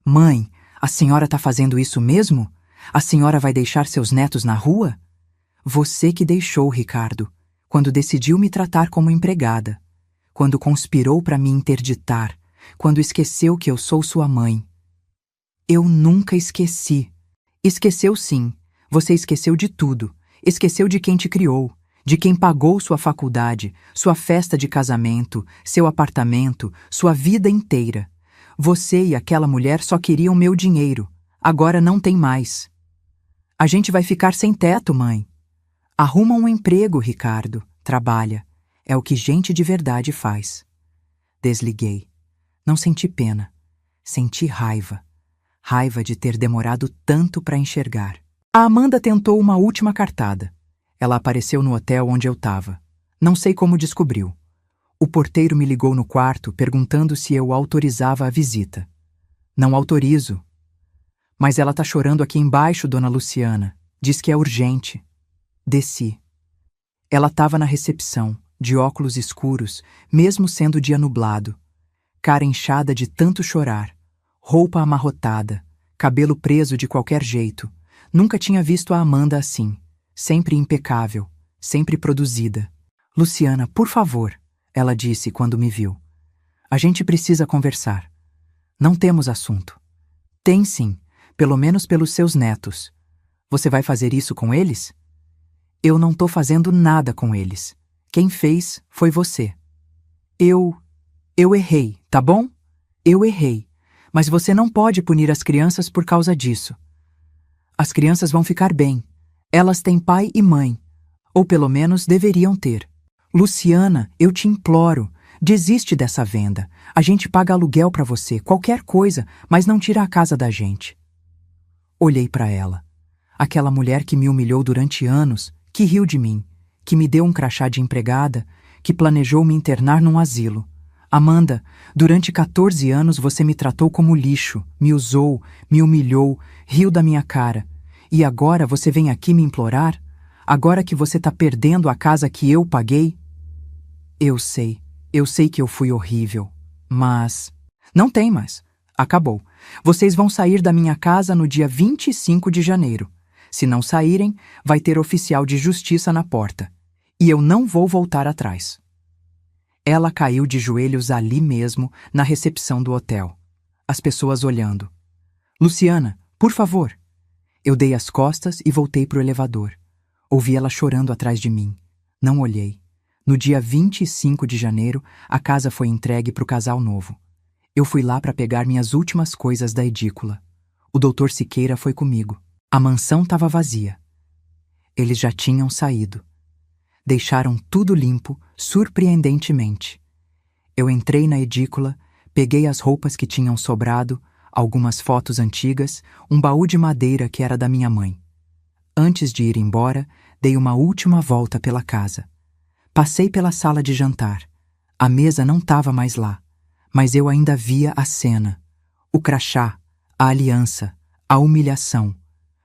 Mãe, a senhora tá fazendo isso mesmo? A senhora vai deixar seus netos na rua? Você que deixou, Ricardo, quando decidiu me tratar como empregada, quando conspirou para me interditar, quando esqueceu que eu sou sua mãe. Eu nunca esqueci. Esqueceu sim. Você esqueceu de tudo. Esqueceu de quem te criou, de quem pagou sua faculdade, sua festa de casamento, seu apartamento, sua vida inteira. Você e aquela mulher só queriam meu dinheiro. Agora não tem mais. A gente vai ficar sem teto, mãe. Arruma um emprego, Ricardo. Trabalha. É o que gente de verdade faz. Desliguei. Não senti pena. Senti raiva. Raiva de ter demorado tanto para enxergar. A Amanda tentou uma última cartada. Ela apareceu no hotel onde eu estava. Não sei como descobriu. O porteiro me ligou no quarto perguntando se eu autorizava a visita. Não autorizo. Mas ela tá chorando aqui embaixo, dona Luciana. Diz que é urgente. Desci. Ela estava na recepção, de óculos escuros, mesmo sendo dia nublado. Cara inchada de tanto chorar. Roupa amarrotada. Cabelo preso de qualquer jeito. Nunca tinha visto a Amanda assim. Sempre impecável. Sempre produzida. Luciana, por favor, ela disse quando me viu. A gente precisa conversar. Não temos assunto. Tem sim, pelo menos pelos seus netos. Você vai fazer isso com eles? Eu não tô fazendo nada com eles. Quem fez foi você. Eu errei, tá bom? Eu errei. Mas você não pode punir as crianças por causa disso. As crianças vão ficar bem. Elas têm pai e mãe. Ou pelo menos deveriam ter. Luciana, eu te imploro. Desiste dessa venda. A gente paga aluguel pra você, qualquer coisa, mas não tira a casa da gente. Olhei pra ela. Aquela mulher que me humilhou durante anos, que riu de mim, que me deu um crachá de empregada, que planejou me internar num asilo. Amanda, durante 14 anos você me tratou como lixo, me usou, me humilhou, riu da minha cara. E agora você vem aqui me implorar? Agora que você tá perdendo a casa que eu paguei? Eu sei que eu fui horrível, mas... Não tem mais. Acabou. Vocês vão sair da minha casa no dia 25 de janeiro. Se não saírem, vai ter oficial de justiça na porta. E eu não vou voltar atrás. Ela caiu de joelhos ali mesmo, na recepção do hotel. As pessoas olhando. Luciana, por favor. Eu dei as costas e voltei pro elevador. Ouvi ela chorando atrás de mim. Não olhei. No dia 25 de janeiro, a casa foi entregue pro casal novo. Eu fui lá para pegar minhas últimas coisas da edícula. O doutor Siqueira foi comigo. A mansão estava vazia. Eles já tinham saído. Deixaram tudo limpo, surpreendentemente. Eu entrei na edícula, peguei as roupas que tinham sobrado, algumas fotos antigas, um baú de madeira que era da minha mãe. Antes de ir embora, dei uma última volta pela casa. Passei pela sala de jantar. A mesa não estava mais lá, mas eu ainda via a cena. O crachá, a aliança, a humilhação.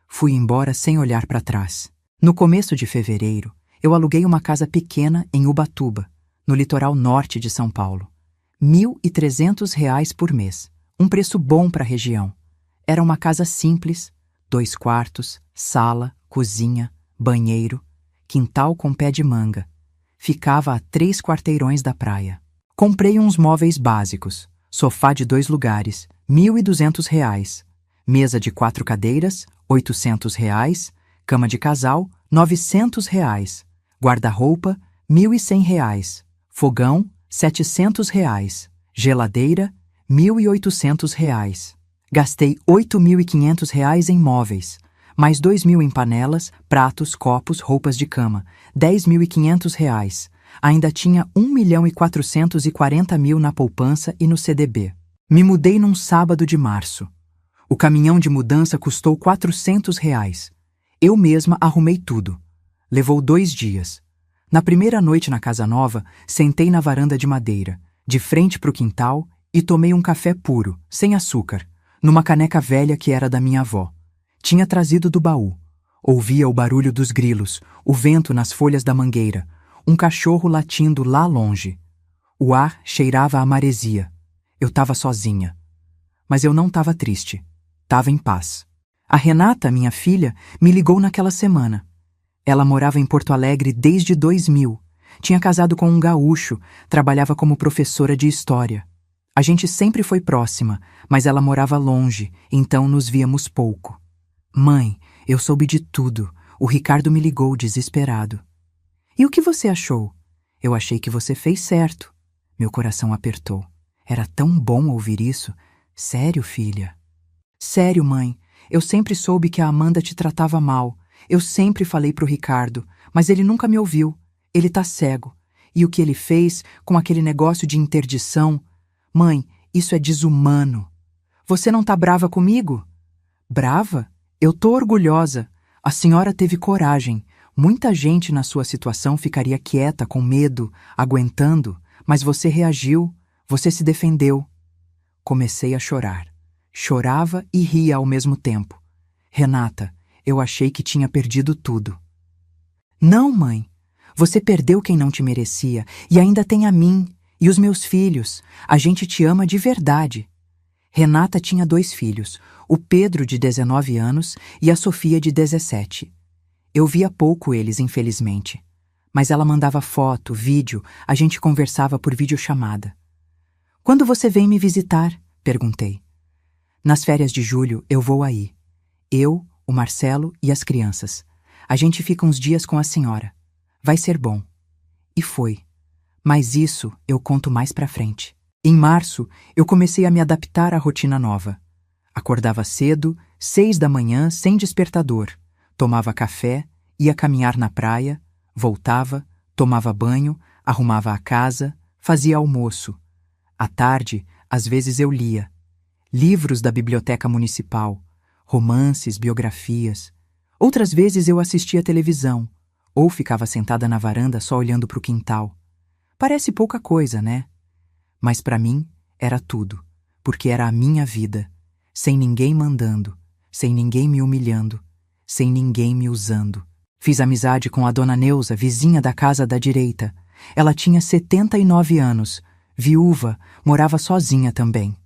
Fui embora sem olhar para trás. No começo de fevereiro, eu aluguei uma casa pequena em Ubatuba, no litoral norte de São Paulo. R$ 1.300 por mês, um preço bom para a região. Era uma casa simples, 2 quartos, sala, cozinha, banheiro, quintal com pé de manga. Ficava a 3 quarteirões da praia. Comprei uns móveis básicos, sofá de 2 lugares, R$ 1.200. Mesa de 4 cadeiras, R$ 800. Cama de casal, R$ 900. Guarda-roupa, R$ 1.100. Fogão, R$ 700. Geladeira, R$ 1.800. Gastei R$ 8.500 em móveis, mais R$ 2.000 em panelas, pratos, copos, roupas de cama, R$ 10.500. Ainda tinha R$ 1.440.000 na poupança e no CDB. Me mudei num sábado de março. O caminhão de mudança custou R$ 400. Eu mesma arrumei tudo. Levou 2 dias. Na primeira noite na casa nova, sentei na varanda de madeira, de frente para o quintal, e tomei um café puro, sem açúcar, numa caneca velha que era da minha avó. Tinha trazido do baú. Ouvia o barulho dos grilos, o vento nas folhas da mangueira, um cachorro latindo lá longe. O ar cheirava a maresia. Eu estava sozinha. Mas eu não estava triste. Estava em paz. A Renata, minha filha, me ligou naquela semana. Ela morava em Porto Alegre desde 2000. Tinha casado com um gaúcho, trabalhava como professora de história. A gente sempre foi próxima, mas ela morava longe, então nos víamos pouco. Mãe, eu soube de tudo. O Ricardo me ligou desesperado. E o que você achou? Eu achei que você fez certo. Meu coração apertou. Era tão bom ouvir isso. Sério, filha? Sério, mãe. Eu sempre soube que a Amanda te tratava mal. Eu sempre falei pro Ricardo, mas ele nunca me ouviu. Ele tá cego. E o que ele fez com aquele negócio de interdição? Mãe, isso é desumano. Você não tá brava comigo? Brava? Eu tô orgulhosa. A senhora teve coragem. Muita gente na sua situação ficaria quieta, com medo, aguentando, mas você reagiu, você se defendeu. Comecei a chorar. Chorava e ria ao mesmo tempo. Renata, eu achei que tinha perdido tudo. Não, mãe. Você perdeu quem não te merecia e ainda tem a mim e os meus filhos. A gente te ama de verdade. Renata tinha 2 filhos, o Pedro, de 19 anos, e a Sofia, de 17. Eu via pouco eles, infelizmente. Mas ela mandava foto, vídeo, a gente conversava por videochamada. Quando você vem me visitar? Perguntei. Nas férias de julho eu vou aí. Eu, o Marcelo e as crianças. A gente fica uns dias com a senhora. Vai ser bom. E foi. Mas isso eu conto mais pra frente. Em março, eu comecei a me adaptar à rotina nova. Acordava cedo, 6 da manhã, sem despertador. Tomava café, ia caminhar na praia, voltava, tomava banho, arrumava a casa, fazia almoço. À tarde, às vezes eu lia. Livros da biblioteca municipal, romances, biografias. Outras vezes eu assistia televisão, ou ficava sentada na varanda só olhando para o quintal. Parece pouca coisa, né? Mas para mim era tudo, porque era a minha vida, sem ninguém mandando, sem ninguém me humilhando, sem ninguém me usando. Fiz amizade com a dona Neuza, vizinha da casa da direita. Ela tinha 79 anos, viúva, morava sozinha também.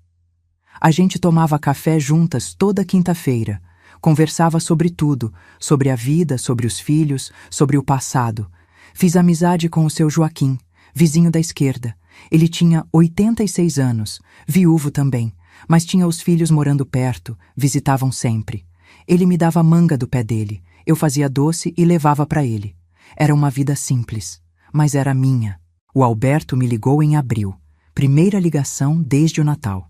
A gente tomava café juntas toda quinta-feira, conversava sobre tudo, sobre a vida, sobre os filhos, sobre o passado. Fiz amizade com o seu Joaquim, vizinho da esquerda. Ele tinha 86 anos, viúvo também, mas tinha os filhos morando perto, visitavam sempre. Ele me dava manga do pé dele, eu fazia doce e levava para ele. Era uma vida simples, mas era minha. O Alberto me ligou em abril, primeira ligação desde o Natal.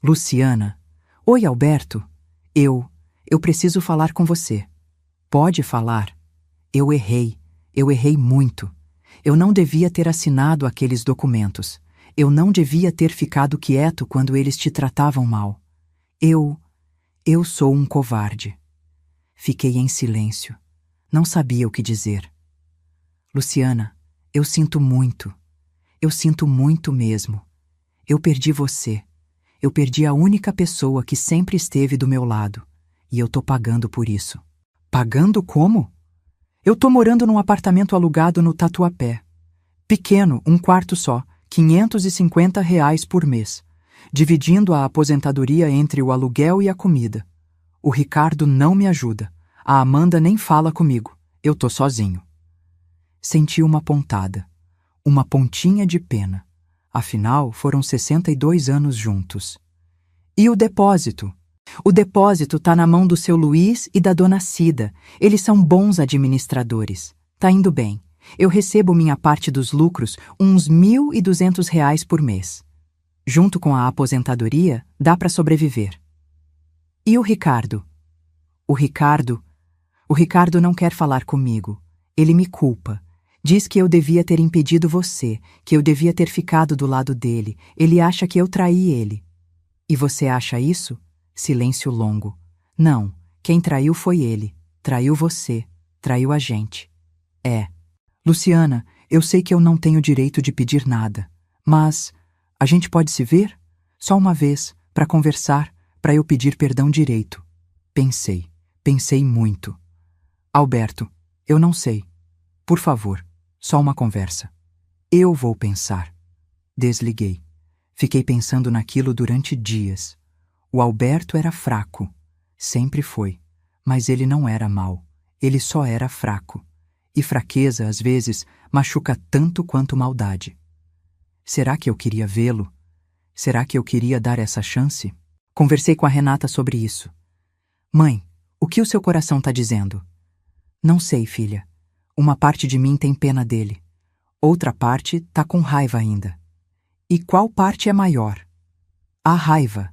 Luciana. Oi, Alberto. Eu preciso falar com você. Pode falar. Eu errei muito. Eu não devia ter assinado aqueles documentos. Eu não devia ter ficado quieto quando eles te tratavam mal. Eu sou um covarde. Fiquei em silêncio. Não sabia o que dizer. Luciana, eu sinto muito. Eu sinto muito mesmo. Eu perdi você. Eu perdi a única pessoa que sempre esteve do meu lado. E eu tô pagando por isso. Pagando como? Eu tô morando num apartamento alugado no Tatuapé. Pequeno, um quarto só, R$ 550 por mês, dividindo a aposentadoria entre o aluguel e a comida. O Ricardo não me ajuda. A Amanda nem fala comigo. Eu tô sozinho. Senti uma pontada. Uma pontinha de pena. Afinal, foram 62 anos juntos. E o depósito? O depósito tá na mão do seu Luiz e da dona Cida. Eles são bons administradores. Tá indo bem. Eu recebo minha parte dos lucros, uns R$ 1.200 por mês. Junto com a aposentadoria, dá para sobreviver. E o Ricardo? O Ricardo não quer falar comigo. Ele me culpa. Diz que eu devia ter impedido você, que eu devia ter ficado do lado dele. Ele acha que eu traí ele. E você acha isso? Silêncio longo. Não, quem traiu foi ele. Traiu você. Traiu a gente. É. Luciana, eu sei que eu não tenho direito de pedir nada, mas a gente pode se ver? Só uma vez, para conversar, para eu pedir perdão direito. Pensei muito. Alberto, eu não sei. Por favor, só uma conversa. Eu vou pensar. Desliguei. Fiquei pensando naquilo durante dias. O Alberto era fraco. Sempre foi. Mas ele não era mau. Ele só era fraco. E fraqueza, às vezes, machuca tanto quanto maldade. Será que eu queria vê-lo? Será que eu queria dar essa chance? Conversei com a Renata sobre isso. Mãe, o que o seu coração tá dizendo? Não sei, filha. Uma parte de mim tem pena dele. Outra parte tá com raiva ainda. E qual parte é maior? A raiva.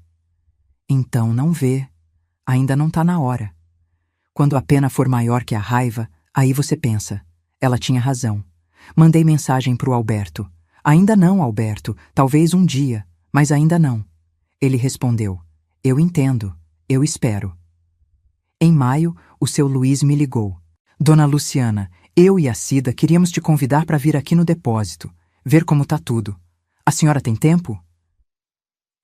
Então não vê. Ainda não tá na hora. Quando a pena for maior que a raiva, aí você pensa. Ela tinha razão. Mandei mensagem pro Alberto. Ainda não, Alberto, talvez um dia, mas ainda não. Ele respondeu: eu entendo, eu espero. Em maio, o seu Luiz me ligou. Dona Luciana, eu e a Cida queríamos te convidar para vir aqui no depósito, ver como tá tudo. A senhora tem tempo?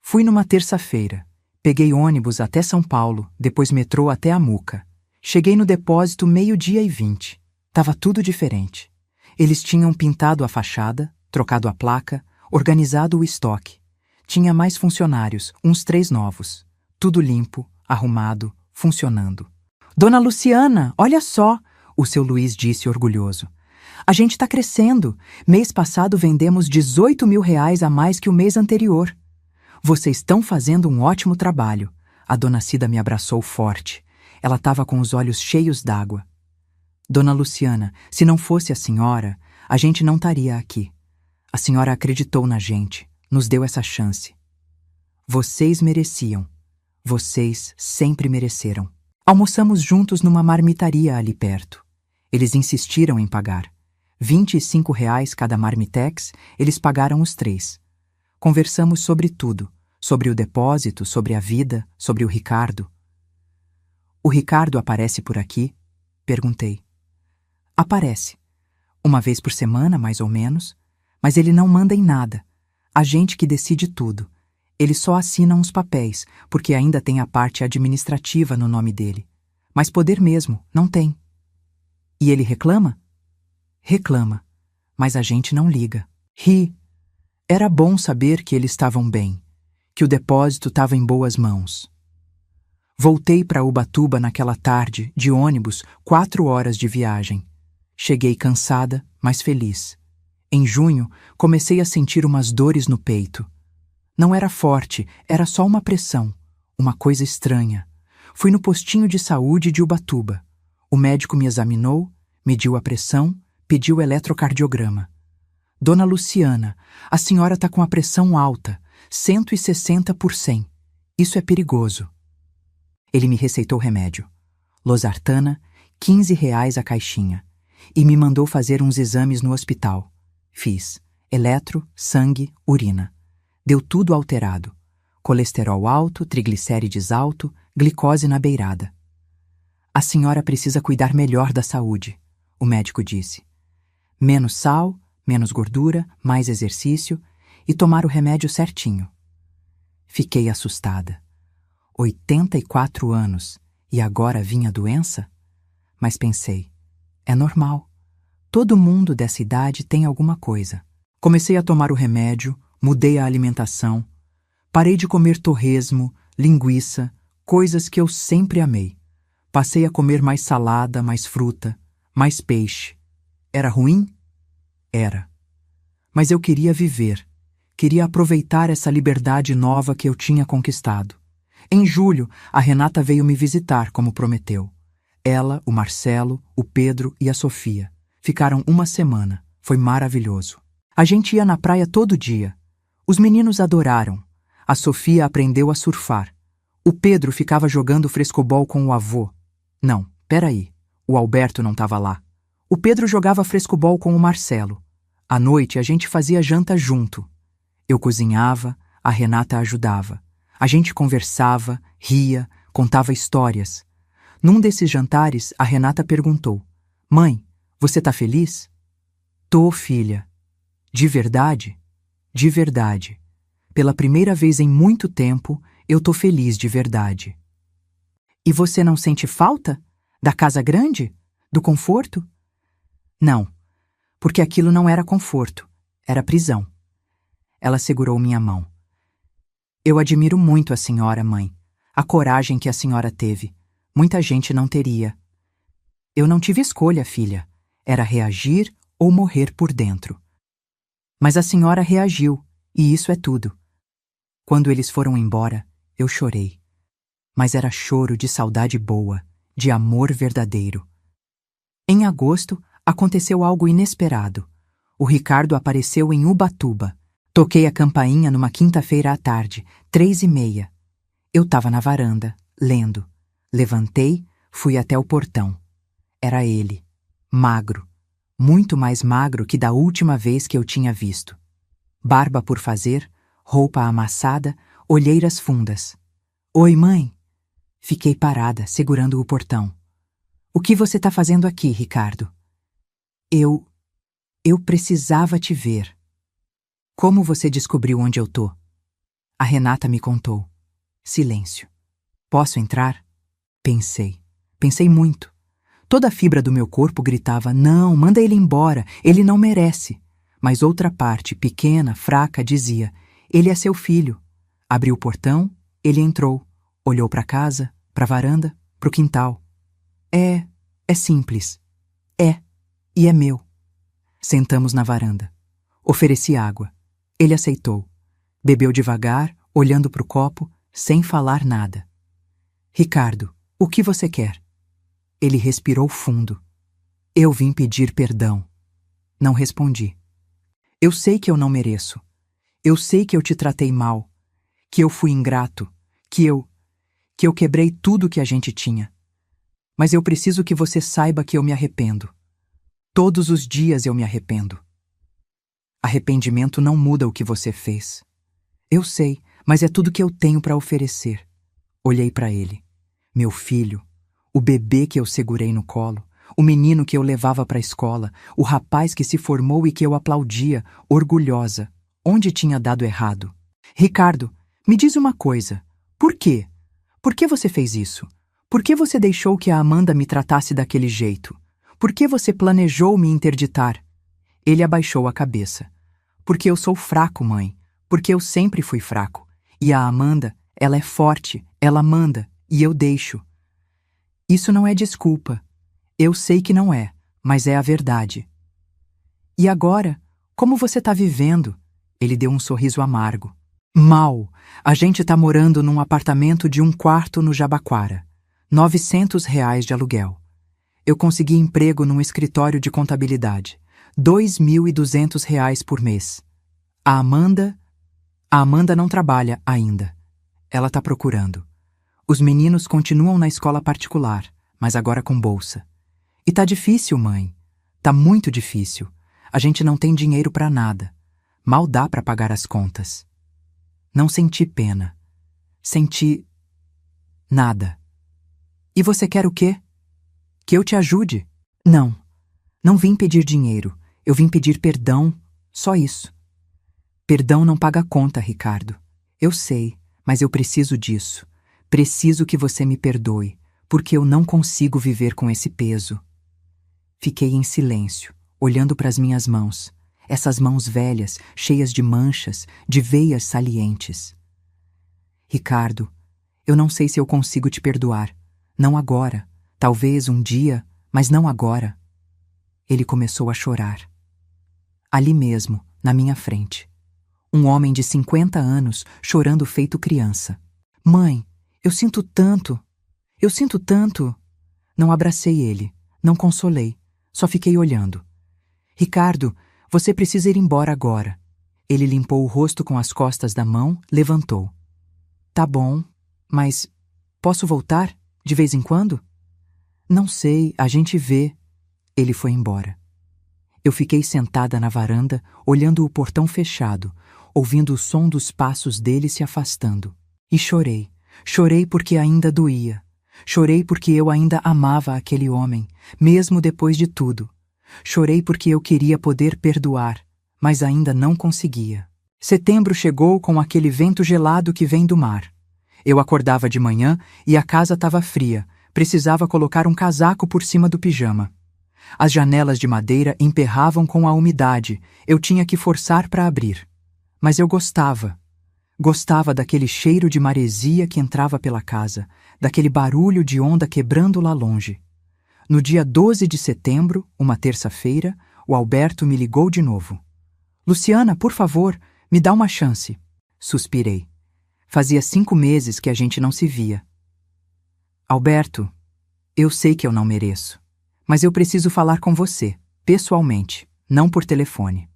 Fui numa terça-feira. Peguei ônibus até São Paulo, depois metrô até Amuca. Cheguei no depósito 12:20. Tava tudo diferente. Eles tinham pintado a fachada, trocado a placa, organizado o estoque. Tinha mais funcionários, uns 3 novos. Tudo limpo, arrumado, funcionando. Dona Luciana, olha só, o seu Luiz disse orgulhoso. A gente tá crescendo. Mês passado vendemos R$18.000 a mais que o mês anterior. Vocês estão fazendo um ótimo trabalho. A dona Cida me abraçou forte. Ela estava com os olhos cheios d'água. Dona Luciana, se não fosse a senhora, a gente não estaria aqui. A senhora acreditou na gente, nos deu essa chance. Vocês mereciam. Vocês sempre mereceram. Almoçamos juntos numa marmitaria ali perto. Eles insistiram em pagar. R$25 cada marmitex, eles pagaram os 3. Conversamos sobre tudo, sobre o depósito, sobre a vida, sobre o Ricardo. O Ricardo aparece por aqui? Perguntei. Aparece. Uma vez por semana, mais ou menos, mas ele não manda em nada. A gente que decide tudo. Ele só assina uns papéis, porque ainda tem a parte administrativa no nome dele. Mas poder mesmo, não tem. E ele reclama? Reclama, mas a gente não liga. Ri. Era bom saber que eles estavam bem, que o depósito estava em boas mãos. Voltei para Ubatuba naquela tarde, de ônibus, 4 horas de viagem. Cheguei cansada, mas feliz. Em junho, comecei a sentir umas dores no peito. Não era forte, era só uma pressão, uma coisa estranha. Fui no postinho de saúde de Ubatuba. O médico me examinou, mediu a pressão, pediu eletrocardiograma. Dona Luciana, a senhora está com a pressão alta, 160/100. Isso é perigoso. Ele me receitou remédio. Losartana, R$15 a caixinha. E me mandou fazer uns exames no hospital. Fiz. Eletro, sangue, urina. Deu tudo alterado. Colesterol alto, triglicérides alto, glicose na beirada. A senhora precisa cuidar melhor da saúde, o médico disse. Menos sal, menos gordura, mais exercício e tomar o remédio certinho. Fiquei assustada. 84 anos e agora vinha a doença? Mas pensei, é normal. Todo mundo dessa idade tem alguma coisa. Comecei a tomar o remédio, mudei a alimentação, parei de comer torresmo, linguiça, coisas que eu sempre amei. Passei a comer mais salada, mais fruta, mais peixe. Era ruim? Era. Mas eu queria viver. Queria aproveitar essa liberdade nova que eu tinha conquistado. Em julho, a Renata veio me visitar, como prometeu. Ela, o Marcelo, o Pedro e a Sofia. Ficaram uma semana. Foi maravilhoso. A gente ia na praia todo dia. Os meninos adoraram. A Sofia aprendeu a surfar. O Pedro ficava jogando frescobol com o avô. Não, peraí. O Alberto não estava lá. O Pedro jogava frescobol com o Marcelo. À noite, a gente fazia janta junto. Eu cozinhava, a Renata ajudava. A gente conversava, ria, contava histórias. Num desses jantares, a Renata perguntou: Mãe, você tá feliz? Tô, filha. De verdade? De verdade. Pela primeira vez em muito tempo, eu tô feliz de verdade. E você não sente falta? Da casa grande? Do conforto? Não, porque aquilo não era conforto, era prisão. Ela segurou minha mão. Eu admiro muito a senhora, mãe. A coragem que a senhora teve. Muita gente não teria. Eu não tive escolha, filha. Era reagir ou morrer por dentro. Mas a senhora reagiu, e isso é tudo. Quando eles foram embora, eu chorei. Mas era choro de saudade boa, de amor verdadeiro. Em agosto, aconteceu algo inesperado. O Ricardo apareceu em Ubatuba. Toquei a campainha numa quinta-feira à tarde, 3:30. Eu estava na varanda, lendo. Levantei, Fui até o portão. Era ele, magro, muito mais magro que da última vez que eu tinha visto. Barba por fazer, roupa amassada, olheiras fundas. Oi, mãe! Fiquei parada, segurando o portão. O que você tá fazendo aqui, Ricardo? Eu precisava te ver. Como você descobriu onde eu tô? A Renata me contou. Silêncio. Posso entrar? Pensei muito. Toda a fibra do meu corpo gritava, não, manda ele embora, ele não merece. Mas outra parte, pequena, fraca, dizia, ele é seu filho. Abri o portão, ele entrou, olhou para casa, para a varanda, para o quintal. É simples. E é meu. Sentamos na varanda. Ofereci água. Ele aceitou. Bebeu devagar, olhando para o copo, sem falar nada. Ricardo, o que você quer? Ele respirou fundo. Eu vim pedir perdão. Não respondi. Eu sei que eu não mereço. Eu sei que eu te tratei mal, que eu fui ingrato, que eu quebrei tudo que a gente tinha. Mas eu preciso que você saiba que eu me arrependo. Todos os dias eu me arrependo. Arrependimento não muda o que você fez. Eu sei, mas é tudo que eu tenho para oferecer. Olhei para ele. Meu filho, o bebê que eu segurei no colo, o menino que eu levava para a escola, o rapaz que se formou e que eu aplaudia, orgulhosa. Onde tinha dado errado? Ricardo, me diz uma coisa. Por quê? Por que você fez isso? Por que você deixou que a Amanda me tratasse daquele jeito? Por que você planejou me interditar? Ele abaixou a cabeça. Porque eu sou fraco, mãe. Porque eu sempre fui fraco. E a Amanda, ela é forte, ela manda, e eu deixo. Isso não é desculpa. Eu sei que não é, mas é a verdade. E agora, como você tá vivendo? Ele deu um sorriso amargo. Mal. A gente tá morando num apartamento de 1 quarto no Jabaquara. R$ 900 de aluguel. Eu consegui emprego num escritório de contabilidade. R$ 2.200 por mês. A Amanda não trabalha ainda. Ela tá procurando. Os meninos continuam na escola particular, mas agora com bolsa. E tá difícil, mãe. Tá muito difícil. A gente não tem dinheiro pra nada. Mal dá pra pagar as contas. Não senti pena. Senti nada. E você quer o quê? Que eu te ajude? Não. Não vim pedir dinheiro. Eu vim pedir perdão. Só isso. Perdão não paga conta, Ricardo. Eu sei, mas eu preciso disso. Preciso que você me perdoe, porque eu não consigo viver com esse peso. Fiquei em silêncio, olhando para as minhas mãos. Essas mãos velhas, cheias de manchas, de veias salientes. Ricardo, eu não sei se eu consigo te perdoar. Não agora. Talvez um dia, mas não agora. Ele começou a chorar. Ali mesmo, na minha frente. Um homem de 50 anos chorando feito criança. Mãe, eu sinto tanto. Eu sinto tanto. Não abracei ele, não consolei, só fiquei olhando. Ricardo, você precisa ir embora agora. Ele limpou o rosto com as costas da mão, levantou. Tá bom, mas posso voltar de vez em quando? Não sei, a gente vê. Ele foi embora. Eu fiquei sentada na varanda, olhando o portão fechado, ouvindo o som dos passos dele se afastando. E chorei. Chorei porque ainda doía. Chorei porque eu ainda amava aquele homem, mesmo depois de tudo. Chorei porque eu queria poder perdoar, mas ainda não conseguia. Setembro chegou com aquele vento gelado que vem do mar. Eu acordava de manhã e a casa estava fria, precisava colocar um casaco por cima do pijama. As janelas de madeira emperravam com a umidade, eu tinha que forçar para abrir. Mas eu gostava. Gostava daquele cheiro de maresia que entrava pela casa, daquele barulho de onda quebrando lá longe. No dia 12 de setembro, uma terça-feira, o Alberto me ligou de novo. Luciana, por favor, me dá uma chance. Suspirei. Fazia 5 meses que a gente não se via. Alberto, eu sei que eu não mereço, mas eu preciso falar com você, pessoalmente, não por telefone.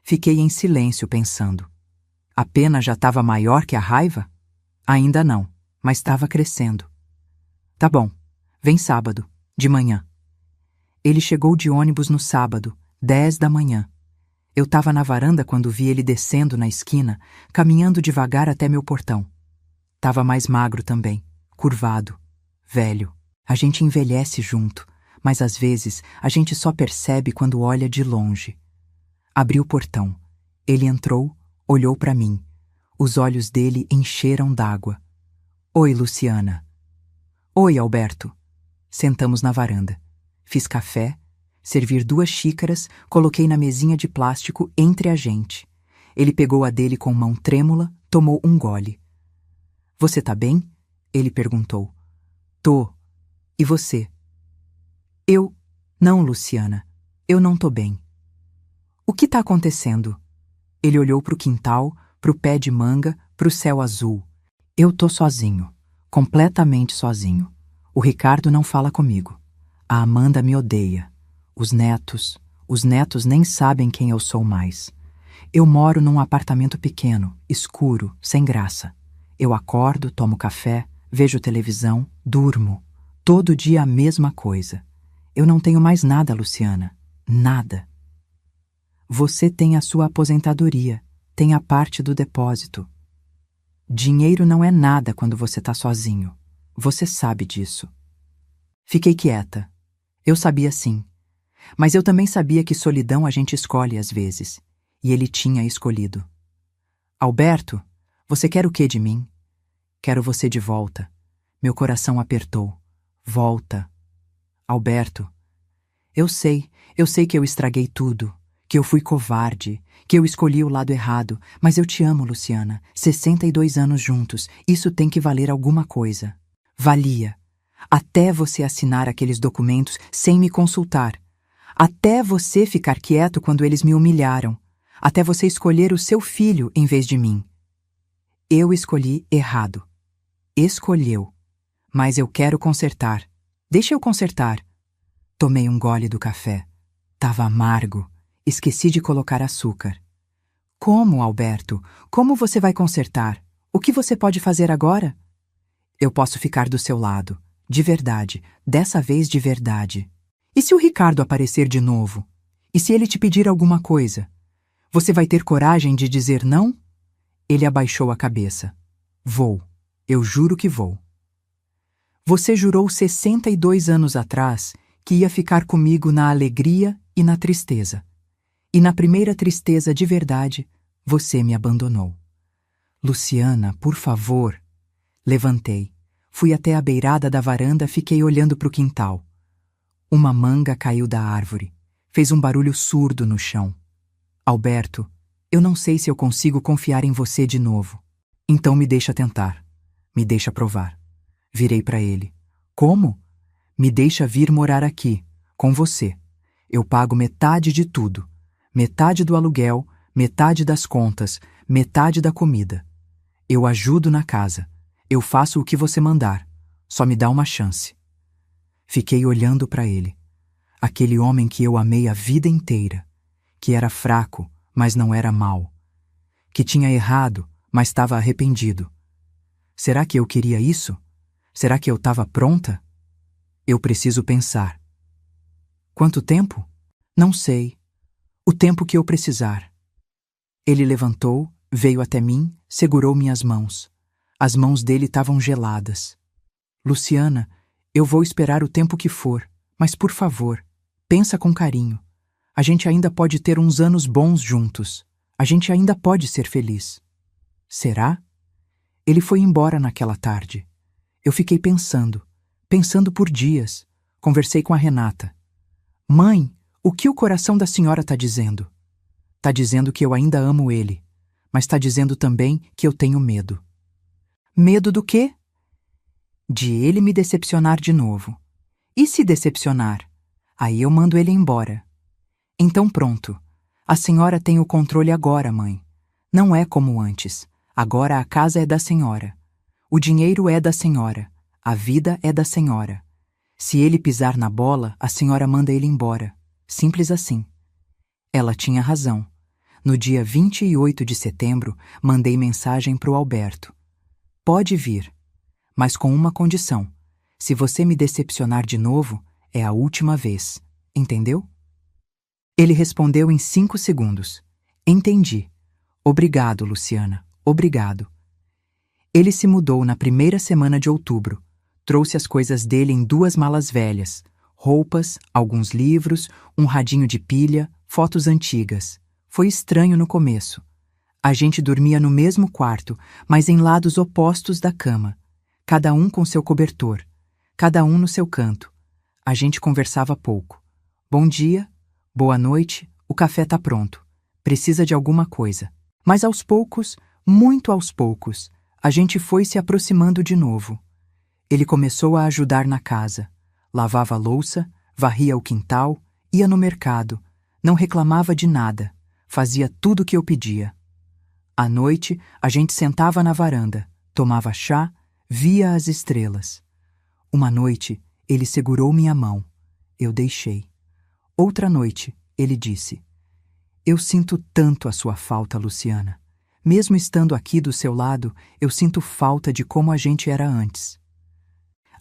Fiquei em silêncio pensando. A pena já estava maior que a raiva? Ainda não, mas estava crescendo. Tá bom, Vem sábado, de manhã. Ele chegou de ônibus no sábado, 10 da manhã. Eu estava na varanda quando vi ele descendo na esquina, caminhando devagar até meu portão. Tava mais magro também, curvado, velho. A gente envelhece junto, mas às vezes a gente só percebe quando olha de longe. Abri o portão. Ele entrou, olhou para mim. Os olhos dele encheram d'água. Oi, Luciana. Oi, Alberto. Sentamos na varanda. Fiz café, servir 2 xícaras, coloquei na mesinha de plástico entre a gente. Ele pegou a dele com mão trêmula, tomou um gole. Você tá bem? Ele perguntou. Tô. E você? Eu... Não, Luciana. Eu não tô bem. O que tá acontecendo? Ele olhou pro quintal, pro pé de manga, pro céu azul. Eu tô sozinho. Completamente sozinho. O Ricardo não fala comigo. A Amanda me odeia. Os netos nem sabem quem eu sou mais. Eu moro num apartamento pequeno, escuro, sem graça. Eu acordo, tomo café, vejo televisão, durmo. Todo dia a mesma coisa. Eu não tenho mais nada, Luciana. Nada. Você tem a sua aposentadoria, tem a parte do depósito. Dinheiro não é nada quando você tá sozinho. Você sabe disso. Fiquei quieta. Eu sabia sim. Mas eu também sabia que solidão a gente escolhe às vezes. E ele tinha escolhido. Alberto, você quer o que de mim? Quero você de volta. Meu coração apertou. Volta. Alberto, eu sei que eu estraguei tudo, que eu fui covarde, que eu escolhi o lado errado, mas eu te amo, Luciana. 62 anos juntos, isso tem que valer alguma coisa. Valia. Até você assinar aqueles documentos sem me consultar. Até você ficar quieto quando eles me humilharam. Até você escolher o seu filho em vez de mim. Eu escolhi errado. Escolheu. Mas eu quero consertar. Deixa eu consertar. Tomei um gole do café. Tava amargo. Esqueci de colocar açúcar. Como, Alberto? Como você vai consertar? O que você pode fazer agora? Eu posso ficar do seu lado. De verdade. Dessa vez de verdade. E se o Ricardo aparecer de novo? E se ele te pedir alguma coisa? Você vai ter coragem de dizer não? Ele abaixou a cabeça. Vou. Eu juro que vou. Você jurou 62 anos atrás que ia ficar comigo na alegria e na tristeza. E na primeira tristeza de verdade, você me abandonou. Luciana, por favor. Levantei. Fui até a beirada da varanda, fiquei olhando para o quintal. Uma manga caiu da árvore. Fez um barulho surdo no chão. Alberto, eu não sei se eu consigo confiar em você de novo. Então me deixa tentar. Me deixa provar. Virei para ele. Como? Me deixa vir morar aqui, com você. Eu pago metade de tudo. Metade do aluguel, metade das contas, metade da comida. Eu ajudo na casa. Eu faço o que você mandar. Só me dá uma chance. Fiquei olhando para ele. Aquele homem que eu amei a vida inteira. Que era fraco, mas não era mau. Que tinha errado, mas estava arrependido. Será que eu queria isso? Será que eu estava pronta? Eu preciso pensar. Quanto tempo? Não sei. O tempo que eu precisar. Ele levantou, veio até mim, segurou minhas mãos. As mãos dele estavam geladas. Luciana, eu vou esperar o tempo que for, mas por favor, pensa com carinho. A gente ainda pode ter uns anos bons juntos. A gente ainda pode ser feliz. Será? Ele foi embora naquela tarde. Eu fiquei pensando por dias. Conversei com a Renata. Mãe, o que o coração da senhora está dizendo? Está dizendo que eu ainda amo ele, mas está dizendo também que eu tenho medo. Medo do quê? De ele me decepcionar de novo. E se decepcionar? Aí eu mando ele embora. Então pronto. A senhora tem o controle agora, mãe. Não é como antes. Agora a casa é da senhora. O dinheiro é da senhora. A vida é da senhora. Se ele pisar na bola, a senhora manda ele embora. Simples assim. Ela tinha razão. No dia 28 de setembro, mandei mensagem pro Alberto. Pode vir, mas com uma condição. Se você me decepcionar de novo, é a última vez. Entendeu? Ele respondeu em 5 segundos. Entendi. Obrigado, Luciana. Obrigado. Ele se mudou na primeira semana de outubro. Trouxe as coisas dele em 2 malas velhas, roupas, alguns livros, um radinho de pilha, fotos antigas. Foi estranho no começo. A gente dormia no mesmo quarto, mas em lados opostos da cama. Cada um com seu cobertor. Cada um no seu canto. A gente conversava pouco. Bom dia, boa noite, o café tá pronto. Precisa de alguma coisa. Mas aos poucos, muito aos poucos, a gente foi se aproximando de novo. Ele começou a ajudar na casa. Lavava a louça, varria o quintal, ia no mercado. Não reclamava de nada. Fazia tudo o que eu pedia. À noite, a gente sentava na varanda, tomava chá, via as estrelas. Uma noite, ele segurou minha mão. Eu deixei. Outra noite, ele disse: Eu sinto tanto a sua falta, Luciana. Mesmo estando aqui do seu lado, eu sinto falta de como a gente era antes.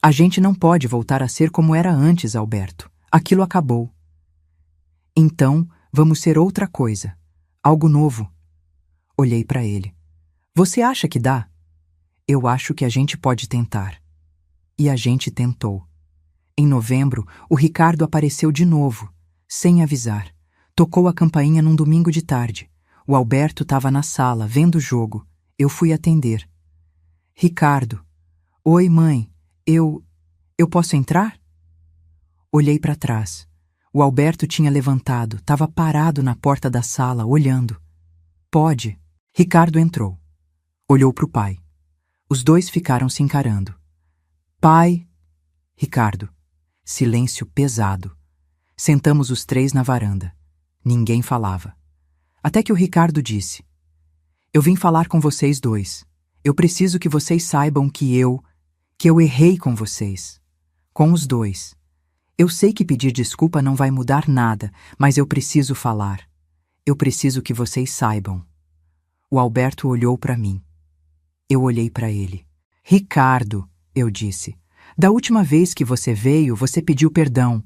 A gente não pode voltar a ser como era antes, Alberto. Aquilo acabou. Então, vamos ser outra coisa. Algo novo. Olhei para ele. Você acha que dá? Eu acho que a gente pode tentar. E a gente tentou. Em novembro, o Ricardo apareceu de novo, sem avisar. Tocou a campainha num domingo de tarde. O Alberto estava na sala, vendo o jogo. Eu fui atender. Ricardo. Oi, mãe. Eu posso entrar? Olhei para trás. O Alberto tinha levantado, estava parado na porta da sala, olhando. Pode. Ricardo entrou. Olhou para o pai. Os dois ficaram se encarando. Pai. Ricardo. Silêncio pesado. Sentamos os 3 na varanda. Ninguém falava. Até que o Ricardo disse: Eu vim falar com vocês 2. Eu preciso que vocês saibam que eu errei com vocês. Com os 2. Eu sei que pedir desculpa não vai mudar nada, mas eu preciso falar. Eu preciso que vocês saibam. O Alberto olhou para mim. Eu olhei para ele. Ricardo, eu disse, da última vez que você veio, você pediu perdão.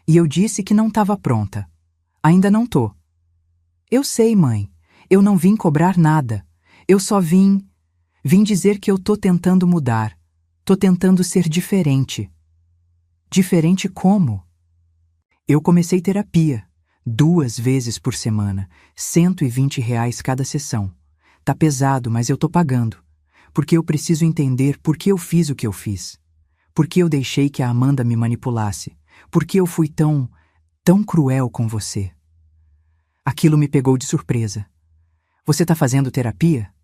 E eu disse que não estava pronta. Ainda não tô. Eu sei, mãe. Eu não vim cobrar nada. Eu só vim dizer que eu tô tentando mudar. Tô tentando ser diferente. Diferente como? Eu comecei terapia. 2 vezes por semana. R$ 120 cada sessão. Tá pesado, mas eu tô pagando. Porque eu preciso entender por que eu fiz o que eu fiz. Por que eu deixei que a Amanda me manipulasse. Por que eu fui tão cruel com você. Aquilo me pegou de surpresa. Você tá fazendo terapia?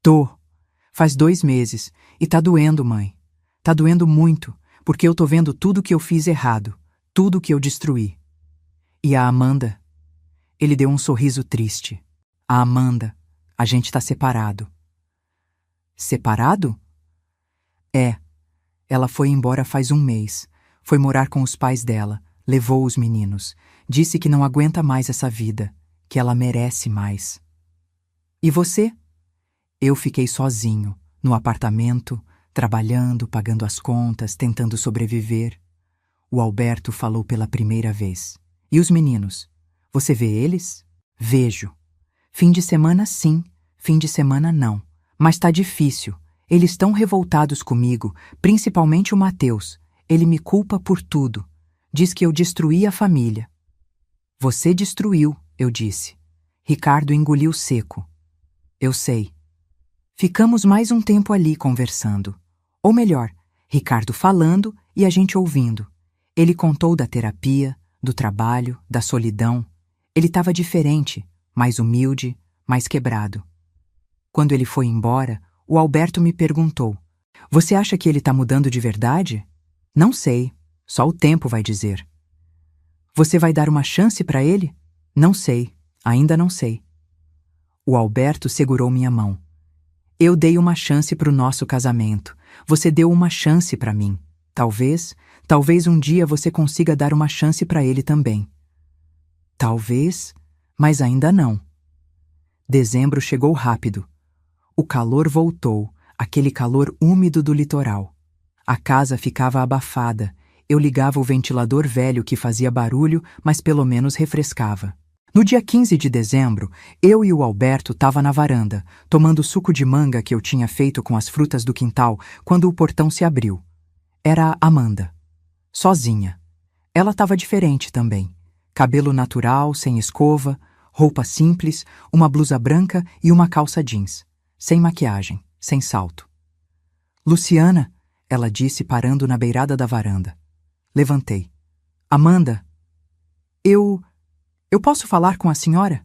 Tô. Faz 2 meses. E tá doendo, mãe. Tá doendo muito, porque eu tô vendo tudo que eu fiz errado. Tudo que eu destruí. E a Amanda? Ele deu um sorriso triste. A Amanda. A gente tá separado. Separado? É. Ela foi embora faz 1 mês. Foi morar com os pais dela. Levou os meninos. Disse que não aguenta mais essa vida. Que ela merece mais. E você? Eu fiquei sozinho, no apartamento, trabalhando, pagando as contas, tentando sobreviver. O Alberto falou pela primeira vez. E os meninos? Você vê eles? Vejo. Fim de semana sim, fim de semana não. Mas tá difícil. Eles estão revoltados comigo, principalmente o Mateus. Ele me culpa por tudo. Diz que eu destruí a família. Você destruiu, eu disse. Ricardo engoliu seco. Eu sei. Ficamos mais um tempo ali conversando. Ou melhor, Ricardo falando e a gente ouvindo. Ele contou da terapia, do trabalho, da solidão. Ele estava diferente, mais humilde, mais quebrado. Quando ele foi embora, o Alberto me perguntou: Você acha que ele está mudando de verdade? Não sei. Só o tempo vai dizer. Você vai dar uma chance para ele? Não sei. Ainda não sei. O Alberto segurou minha mão. Eu dei uma chance para o nosso casamento. Você deu uma chance para mim. Talvez um dia você consiga dar uma chance para ele também. Talvez, mas ainda não. Dezembro chegou rápido. O calor voltou, aquele calor úmido do litoral. A casa ficava abafada. Eu ligava o ventilador velho que fazia barulho, mas pelo menos refrescava. No dia 15 de dezembro, eu e o Alberto estavam na varanda, tomando o suco de manga que eu tinha feito com as frutas do quintal, quando o portão se abriu. Era a Amanda. Sozinha. Ela estava diferente também. Cabelo natural, sem escova, roupa simples, uma blusa branca e uma calça jeans. Sem maquiagem, sem salto. Luciana, ela disse parando na beirada da varanda. Levantei. Amanda, eu posso falar com a senhora?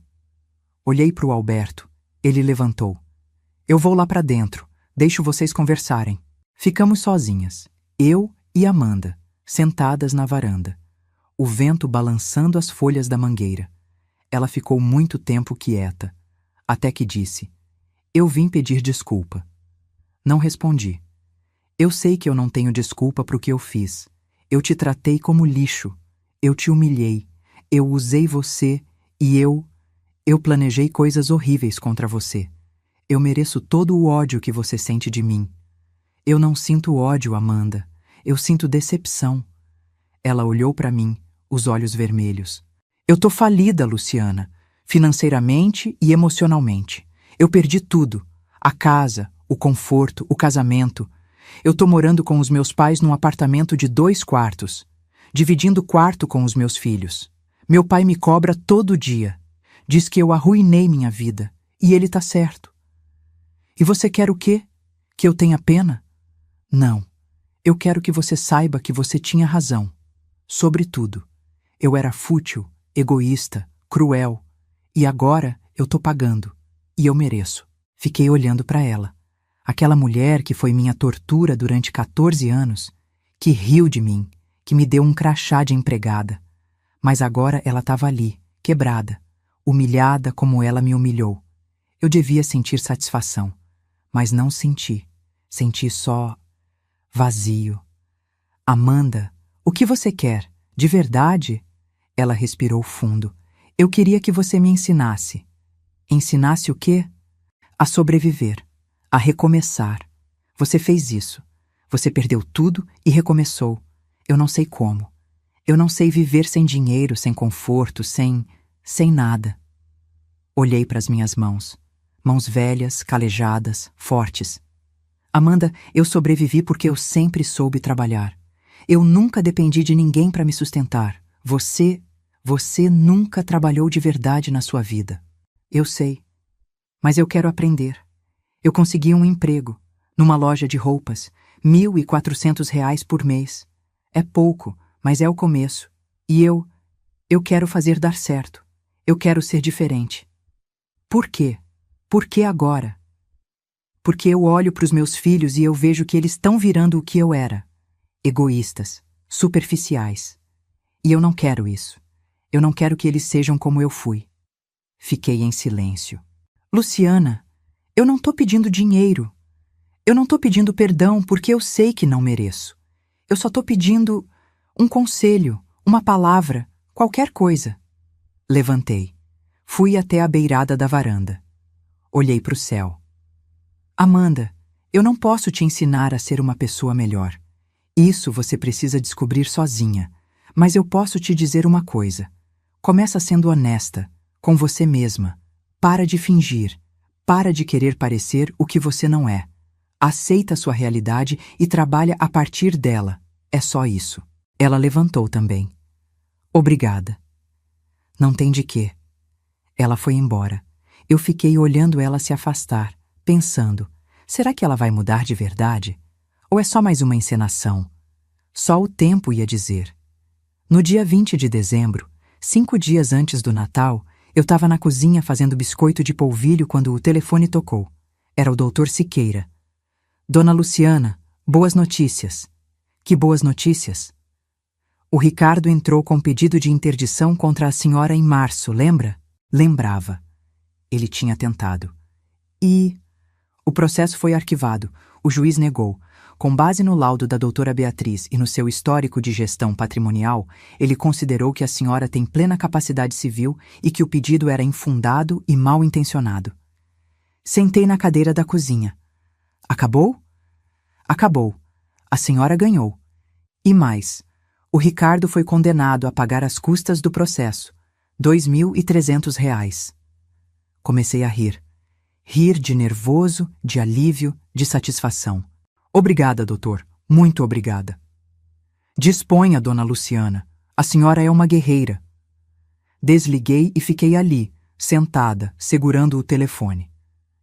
Olhei para o Alberto. Ele levantou. Eu vou lá para dentro. Deixo vocês conversarem. Ficamos sozinhas. Eu e Amanda, sentadas na varanda. O vento balançando as folhas da mangueira. Ela ficou muito tempo quieta, até que disse: eu vim pedir desculpa. Não respondi. Eu sei que eu não tenho desculpa para o que eu fiz. Eu te tratei como lixo. Eu te humilhei. Eu usei você e eu planejei coisas horríveis contra você. Eu mereço todo o ódio que você sente de mim. Eu não sinto ódio, Amanda. Eu sinto decepção. Ela olhou para mim, os olhos vermelhos. Eu tô falida, Luciana, financeiramente e emocionalmente. Eu perdi tudo. A casa, o conforto, o casamento. Eu tô morando com os meus pais num apartamento de 2 quartos, dividindo quarto com os meus filhos. Meu pai me cobra todo dia. Diz que eu arruinei minha vida. E ele tá certo. E você quer o quê? Que eu tenha pena? Não. Eu quero que você saiba que você tinha razão. Sobretudo. Eu era fútil, egoísta, cruel. E agora eu tô pagando. E eu mereço. Fiquei olhando para ela. Aquela mulher que foi minha tortura durante 14 anos, que riu de mim, que me deu um crachá de empregada. Mas agora ela estava ali, quebrada, humilhada como ela me humilhou. Eu devia sentir satisfação, mas não senti. Senti só vazio. Amanda, o que você quer? De verdade? Ela respirou fundo. Eu queria que você me ensinasse. Ensinasse o quê? A sobreviver. A recomeçar. Você fez isso. Você perdeu tudo e recomeçou. Eu não sei como. Eu não sei viver sem dinheiro, sem conforto, sem nada. Olhei para as minhas mãos. Mãos velhas, calejadas, fortes. Amanda, eu sobrevivi porque eu sempre soube trabalhar. Eu nunca dependi de ninguém para me sustentar. Você nunca trabalhou de verdade na sua vida. Eu sei. Mas eu quero aprender. Eu consegui um emprego, numa loja de roupas, R$ 1.400 por mês. É pouco, mas é o começo. E eu quero fazer dar certo. Eu quero ser diferente. Por quê? Por que agora? Porque eu olho para os meus filhos e eu vejo que eles estão virando o que eu era. Egoístas, superficiais. E eu não quero isso. Eu não quero que eles sejam como eu fui. Fiquei em silêncio. Luciana, eu não tô pedindo dinheiro. Eu não tô pedindo perdão porque eu sei que não mereço. Eu só tô pedindo um conselho, uma palavra, qualquer coisa. Levantei. Fui até a beirada da varanda. Olhei para o céu. Amanda, eu não posso te ensinar a ser uma pessoa melhor. Isso você precisa descobrir sozinha. Mas eu posso te dizer uma coisa. Começa sendo honesta, com você mesma. Para de fingir. Para de querer parecer o que você não é. Aceita a sua realidade e trabalha a partir dela. É só isso. Ela levantou também. Obrigada. Não tem de quê. Ela foi embora. Eu fiquei olhando ela se afastar, pensando, será que ela vai mudar de verdade? Ou é só mais uma encenação? Só o tempo ia dizer. No dia 20 de dezembro, 5 dias antes do Natal, eu estava na cozinha fazendo biscoito de polvilho quando o telefone tocou. Era o Dr. Siqueira. Dona Luciana, boas notícias. Que boas notícias? O Ricardo entrou com pedido de interdição contra a senhora em março, lembra? Lembrava. Ele tinha tentado. E o processo foi arquivado. O juiz negou. Com base no laudo da doutora Beatriz e no seu histórico de gestão patrimonial, ele considerou que a senhora tem plena capacidade civil e que o pedido era infundado e mal intencionado. Sentei na cadeira da cozinha. Acabou? Acabou. A senhora ganhou. E mais, o Ricardo foi condenado a pagar as custas do processo, R$ 2.300. Comecei a rir. Rir de nervoso, de alívio, de satisfação. Obrigada, doutor. Muito obrigada. Disponha, dona Luciana. A senhora é uma guerreira. Desliguei e fiquei ali, sentada, segurando o telefone.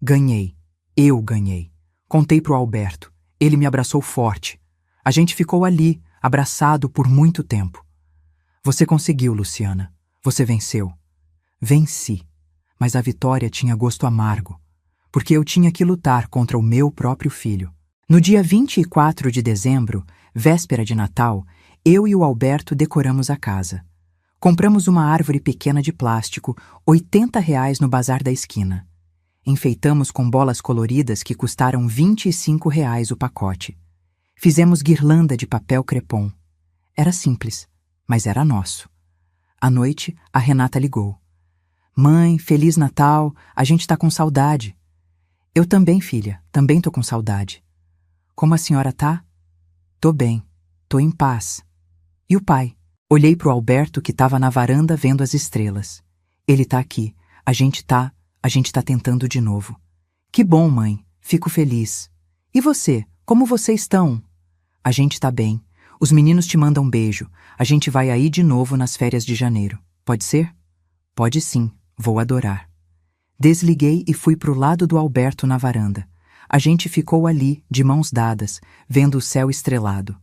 Ganhei. Eu ganhei. Contei pro Alberto. Ele me abraçou forte. A gente ficou ali, abraçado por muito tempo. Você conseguiu, Luciana. Você venceu. Venci. Mas a vitória tinha gosto amargo, porque eu tinha que lutar contra o meu próprio filho. No dia 24 de dezembro, véspera de Natal, eu e o Alberto decoramos a casa. Compramos uma árvore pequena de plástico, R$ 80 no bazar da esquina. Enfeitamos com bolas coloridas que custaram R$ 25 o pacote. Fizemos guirlanda de papel crepom. Era simples, mas era nosso. À noite, a Renata ligou. Mãe, Feliz Natal, a gente tá com saudade. Eu também, filha, também tô com saudade. Como a senhora tá? Tô bem, tô em paz. E o pai? Olhei pro Alberto que tava na varanda vendo as estrelas. Ele tá aqui, a gente tá tentando de novo. Que bom, mãe, fico feliz. E você, como vocês estão? A gente tá bem. Os meninos te mandam um beijo. A gente vai aí de novo nas férias de janeiro. Pode ser? Pode sim. Vou adorar. Desliguei e fui pro lado do Alberto na varanda. A gente ficou ali, de mãos dadas, vendo o céu estrelado.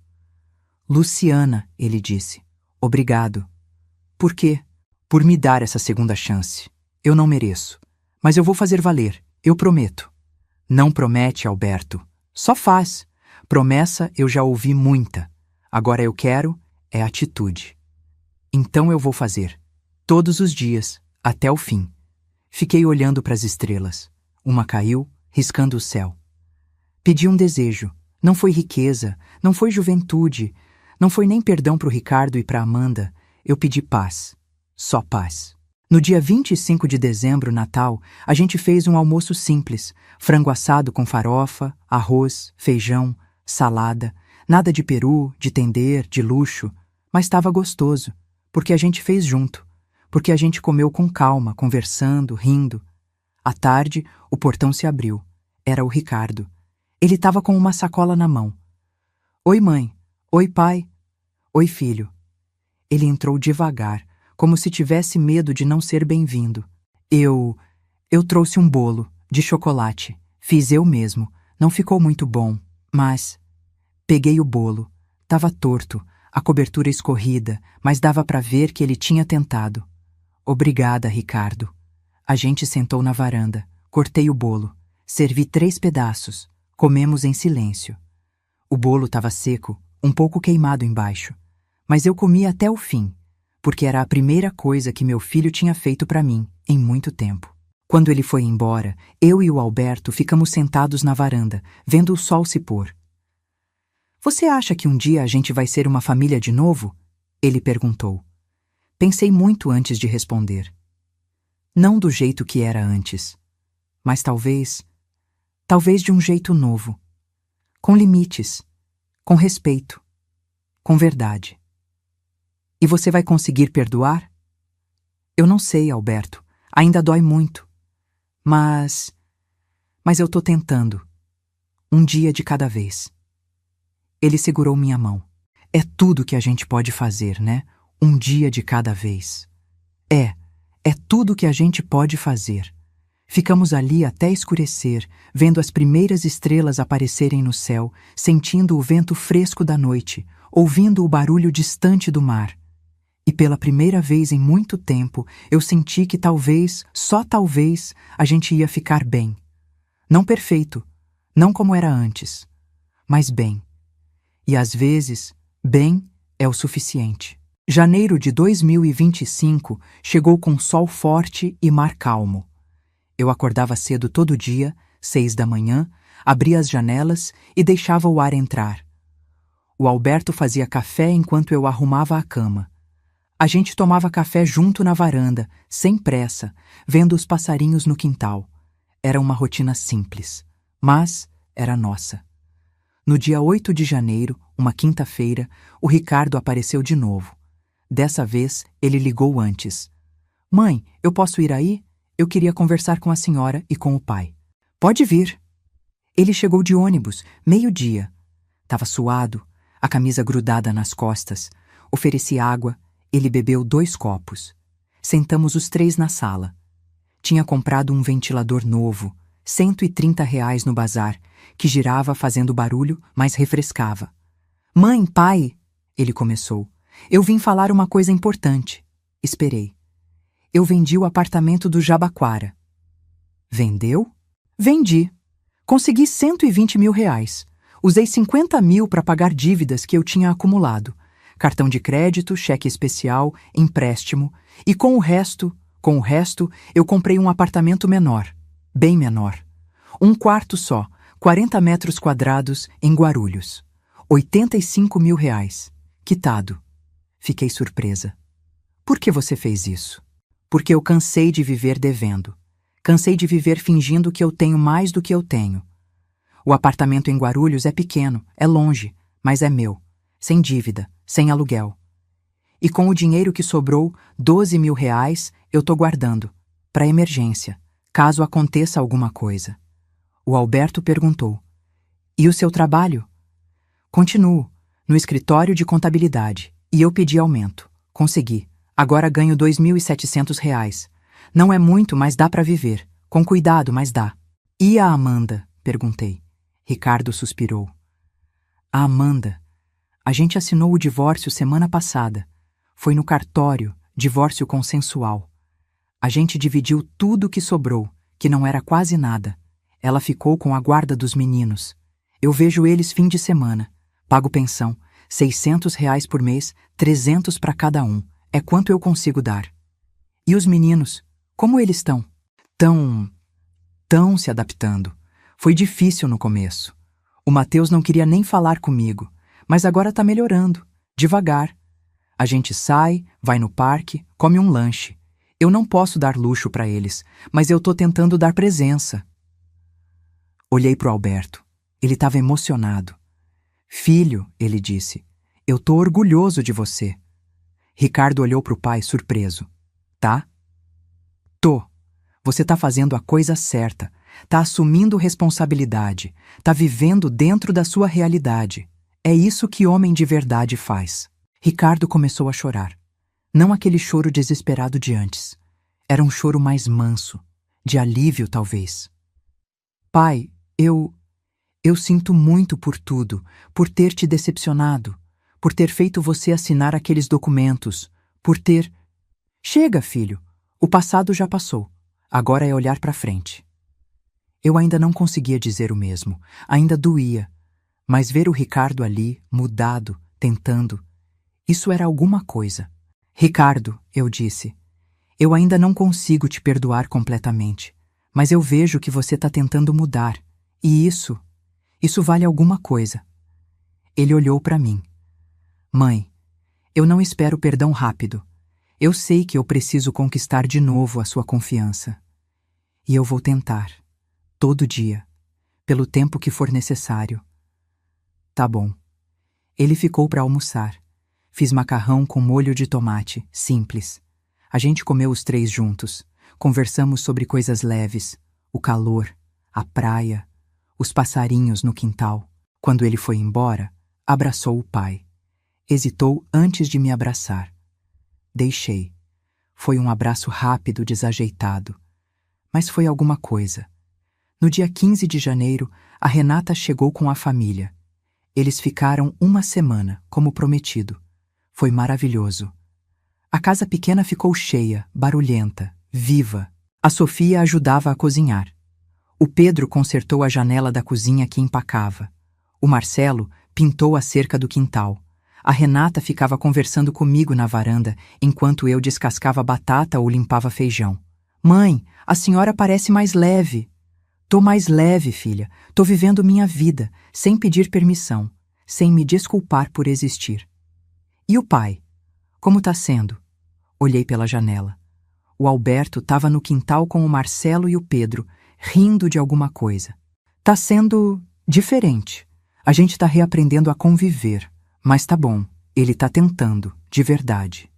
Luciana, ele disse. Obrigado. Por quê? Por me dar essa segunda chance. Eu não mereço. Mas eu vou fazer valer, eu prometo. Não promete, Alberto. Só faz. Promessa eu já ouvi muita. Agora eu quero é atitude. Então eu vou fazer. Todos os dias. Até o fim. Fiquei olhando para as estrelas. Uma caiu, riscando o céu. Pedi um desejo. Não foi riqueza, não foi juventude, não foi nem perdão para o Ricardo e para Amanda. Eu pedi paz. Só paz. No dia 25 de dezembro, Natal, a gente fez um almoço simples. Frango assado com farofa, arroz, feijão, salada. Nada de peru, de tender, de luxo. Mas estava gostoso, porque a gente fez junto. Porque a gente comeu com calma, conversando, rindo. À tarde, o portão se abriu. Era o Ricardo. Ele estava com uma sacola na mão. Oi, mãe. Oi, pai. Oi, filho. Ele entrou devagar, como se tivesse medo de não ser bem-vindo. Eu trouxe um bolo, de chocolate. Fiz eu mesmo. Não ficou muito bom, mas... Peguei o bolo. Tava torto, a cobertura escorrida, mas dava para ver que ele tinha tentado. Obrigada, Ricardo. A gente sentou na varanda. Cortei o bolo. Servi 3 pedaços. Comemos em silêncio. O bolo estava seco, um pouco queimado embaixo. Mas eu comi até o fim, porque era a primeira coisa que meu filho tinha feito para mim em muito tempo. Quando ele foi embora, eu e o Alberto ficamos sentados na varanda, vendo o sol se pôr. Você acha que um dia a gente vai ser uma família de novo? Ele perguntou. Pensei muito antes de responder. Não do jeito que era antes, mas talvez de um jeito novo. Com limites, com respeito, com verdade. E você vai conseguir perdoar? Eu não sei, Alberto. Ainda dói muito. Mas eu tô tentando. Um dia de cada vez. Ele segurou minha mão. É tudo que a gente pode fazer, né? Um dia de cada vez. É tudo que a gente pode fazer. Ficamos ali até escurecer, vendo as primeiras estrelas aparecerem no céu, sentindo o vento fresco da noite, ouvindo o barulho distante do mar. E pela primeira vez em muito tempo, eu senti que talvez, só talvez, a gente ia ficar bem. Não perfeito, não como era antes, mas bem. E às vezes, bem é o suficiente. Janeiro de 2025 chegou com sol forte e mar calmo. Eu acordava cedo todo dia, 6 da manhã, abria as janelas e deixava o ar entrar. O Alberto fazia café enquanto eu arrumava a cama. A gente tomava café junto na varanda, sem pressa, vendo os passarinhos no quintal. Era uma rotina simples, mas era nossa. No dia 8 de janeiro, uma quinta-feira, o Ricardo apareceu de novo. Dessa vez, ele ligou antes. Mãe, eu posso ir aí? Eu queria conversar com a senhora e com o pai. Pode vir. Ele chegou de ônibus, meio-dia. Tava suado, a camisa grudada nas costas. Ofereci água, ele bebeu 2 copos. Sentamos os 3 na sala. Tinha comprado um ventilador novo, R$ 130 no bazar, que girava fazendo barulho, mas refrescava. Mãe, pai, ele começou. Eu vim falar uma coisa importante. Esperei. Eu vendi o apartamento do Jabaquara. Vendeu? Vendi. Consegui R$ 120.000. Usei 50 mil para pagar dívidas que eu tinha acumulado. Cartão de crédito, cheque especial, empréstimo. E com o resto, eu comprei um apartamento menor. Bem menor. 1 quarto só, 40 metros quadrados, em Guarulhos. R$ 85.000. Quitado. Fiquei surpresa. Por que você fez isso? Porque eu cansei de viver devendo. Cansei de viver fingindo que eu tenho mais do que eu tenho. O apartamento em Guarulhos é pequeno, é longe, mas é meu. Sem dívida, sem aluguel. E com o dinheiro que sobrou, R$ 12.000, eu tô guardando. Para emergência, caso aconteça alguma coisa. O Alberto perguntou. E o seu trabalho? Continuo, no escritório de contabilidade. E eu pedi aumento. Consegui. Agora ganho R$ 2.700. Não é muito, mas dá para viver. Com cuidado, mas dá. E a Amanda? Perguntei. Ricardo suspirou. A Amanda. A gente assinou o divórcio semana passada. Foi no cartório, divórcio consensual. A gente dividiu tudo que sobrou, que não era quase nada. Ela ficou com a guarda dos meninos. Eu vejo eles fim de semana. Pago pensão, R$ 600 por mês, 300 para cada um. É quanto eu consigo dar. E os meninos, como eles estão? Tão se adaptando. Foi difícil no começo. O Mateus não queria nem falar comigo, mas agora tá melhorando, devagar. A gente sai, vai no parque, come um lanche. Eu não posso dar luxo para eles, mas eu tô tentando dar presença. Olhei pro Alberto. Ele estava emocionado. Filho, ele disse, eu tô orgulhoso de você. Ricardo olhou pro pai surpreso. Tá? Tô. Você tá fazendo a coisa certa. Tá assumindo responsabilidade. Tá vivendo dentro da sua realidade. É isso que homem de verdade faz. Ricardo começou a chorar. Não aquele choro desesperado de antes. Era um choro mais manso, de alívio talvez. Pai, eu sinto muito por tudo, por ter te decepcionado, por ter feito você assinar aqueles documentos, por ter... Chega, filho. O passado já passou. Agora é olhar para frente. Eu ainda não conseguia dizer o mesmo. Ainda doía. Mas ver o Ricardo ali, mudado, tentando... Isso era alguma coisa. Ricardo, eu disse, eu ainda não consigo te perdoar completamente, mas eu vejo que você está tentando mudar. E isso vale alguma coisa. Ele olhou para mim. Mãe, eu não espero perdão rápido. Eu sei que eu preciso conquistar de novo a sua confiança. E eu vou tentar, todo dia, pelo tempo que for necessário. Tá bom. Ele ficou para almoçar. Fiz macarrão com molho de tomate, simples. A gente comeu os 3 juntos. Conversamos sobre coisas leves, o calor, a praia, os passarinhos no quintal. Quando ele foi embora, abraçou o pai. Hesitou antes de me abraçar. Deixei. Foi um abraço rápido, desajeitado. Mas foi alguma coisa. No dia 15 de janeiro, a Renata chegou com a família. Eles ficaram 1 semana, como prometido. Foi maravilhoso. A casa pequena ficou cheia, barulhenta, viva. A Sofia ajudava a cozinhar. O Pedro consertou a janela da cozinha que empacava. O Marcelo pintou a cerca do quintal. A Renata ficava conversando comigo na varanda enquanto eu descascava batata ou limpava feijão. Mãe, a senhora parece mais leve. Tô mais leve, filha. Tô vivendo minha vida, sem pedir permissão, sem me desculpar por existir. E o pai? Como tá sendo? Olhei pela janela. O Alberto estava no quintal com o Marcelo e o Pedro, rindo de alguma coisa. Tá sendo diferente. A gente tá reaprendendo a conviver, mas tá bom, ele tá tentando, de verdade.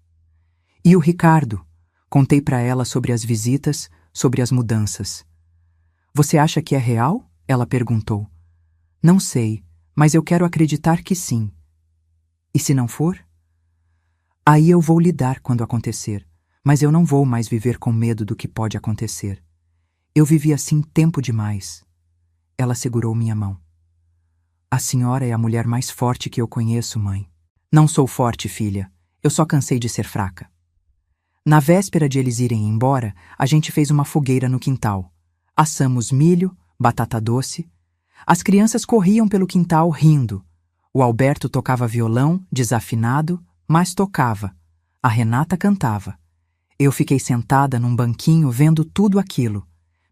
E o Ricardo? Contei pra ela sobre as visitas, sobre as mudanças. Você acha que é real? Ela perguntou. Não sei, mas eu quero acreditar que sim. E se não for? Aí eu vou lidar quando acontecer, mas eu não vou mais viver com medo do que pode acontecer. Eu vivi assim tempo demais. Ela segurou minha mão. A senhora é a mulher mais forte que eu conheço, mãe. Não sou forte, filha. Eu só cansei de ser fraca. Na véspera de eles irem embora, a gente fez uma fogueira no quintal. Assamos milho, batata doce. As crianças corriam pelo quintal rindo. O Alberto tocava violão, desafinado, mas tocava. A Renata cantava. Eu fiquei sentada num banquinho vendo tudo aquilo.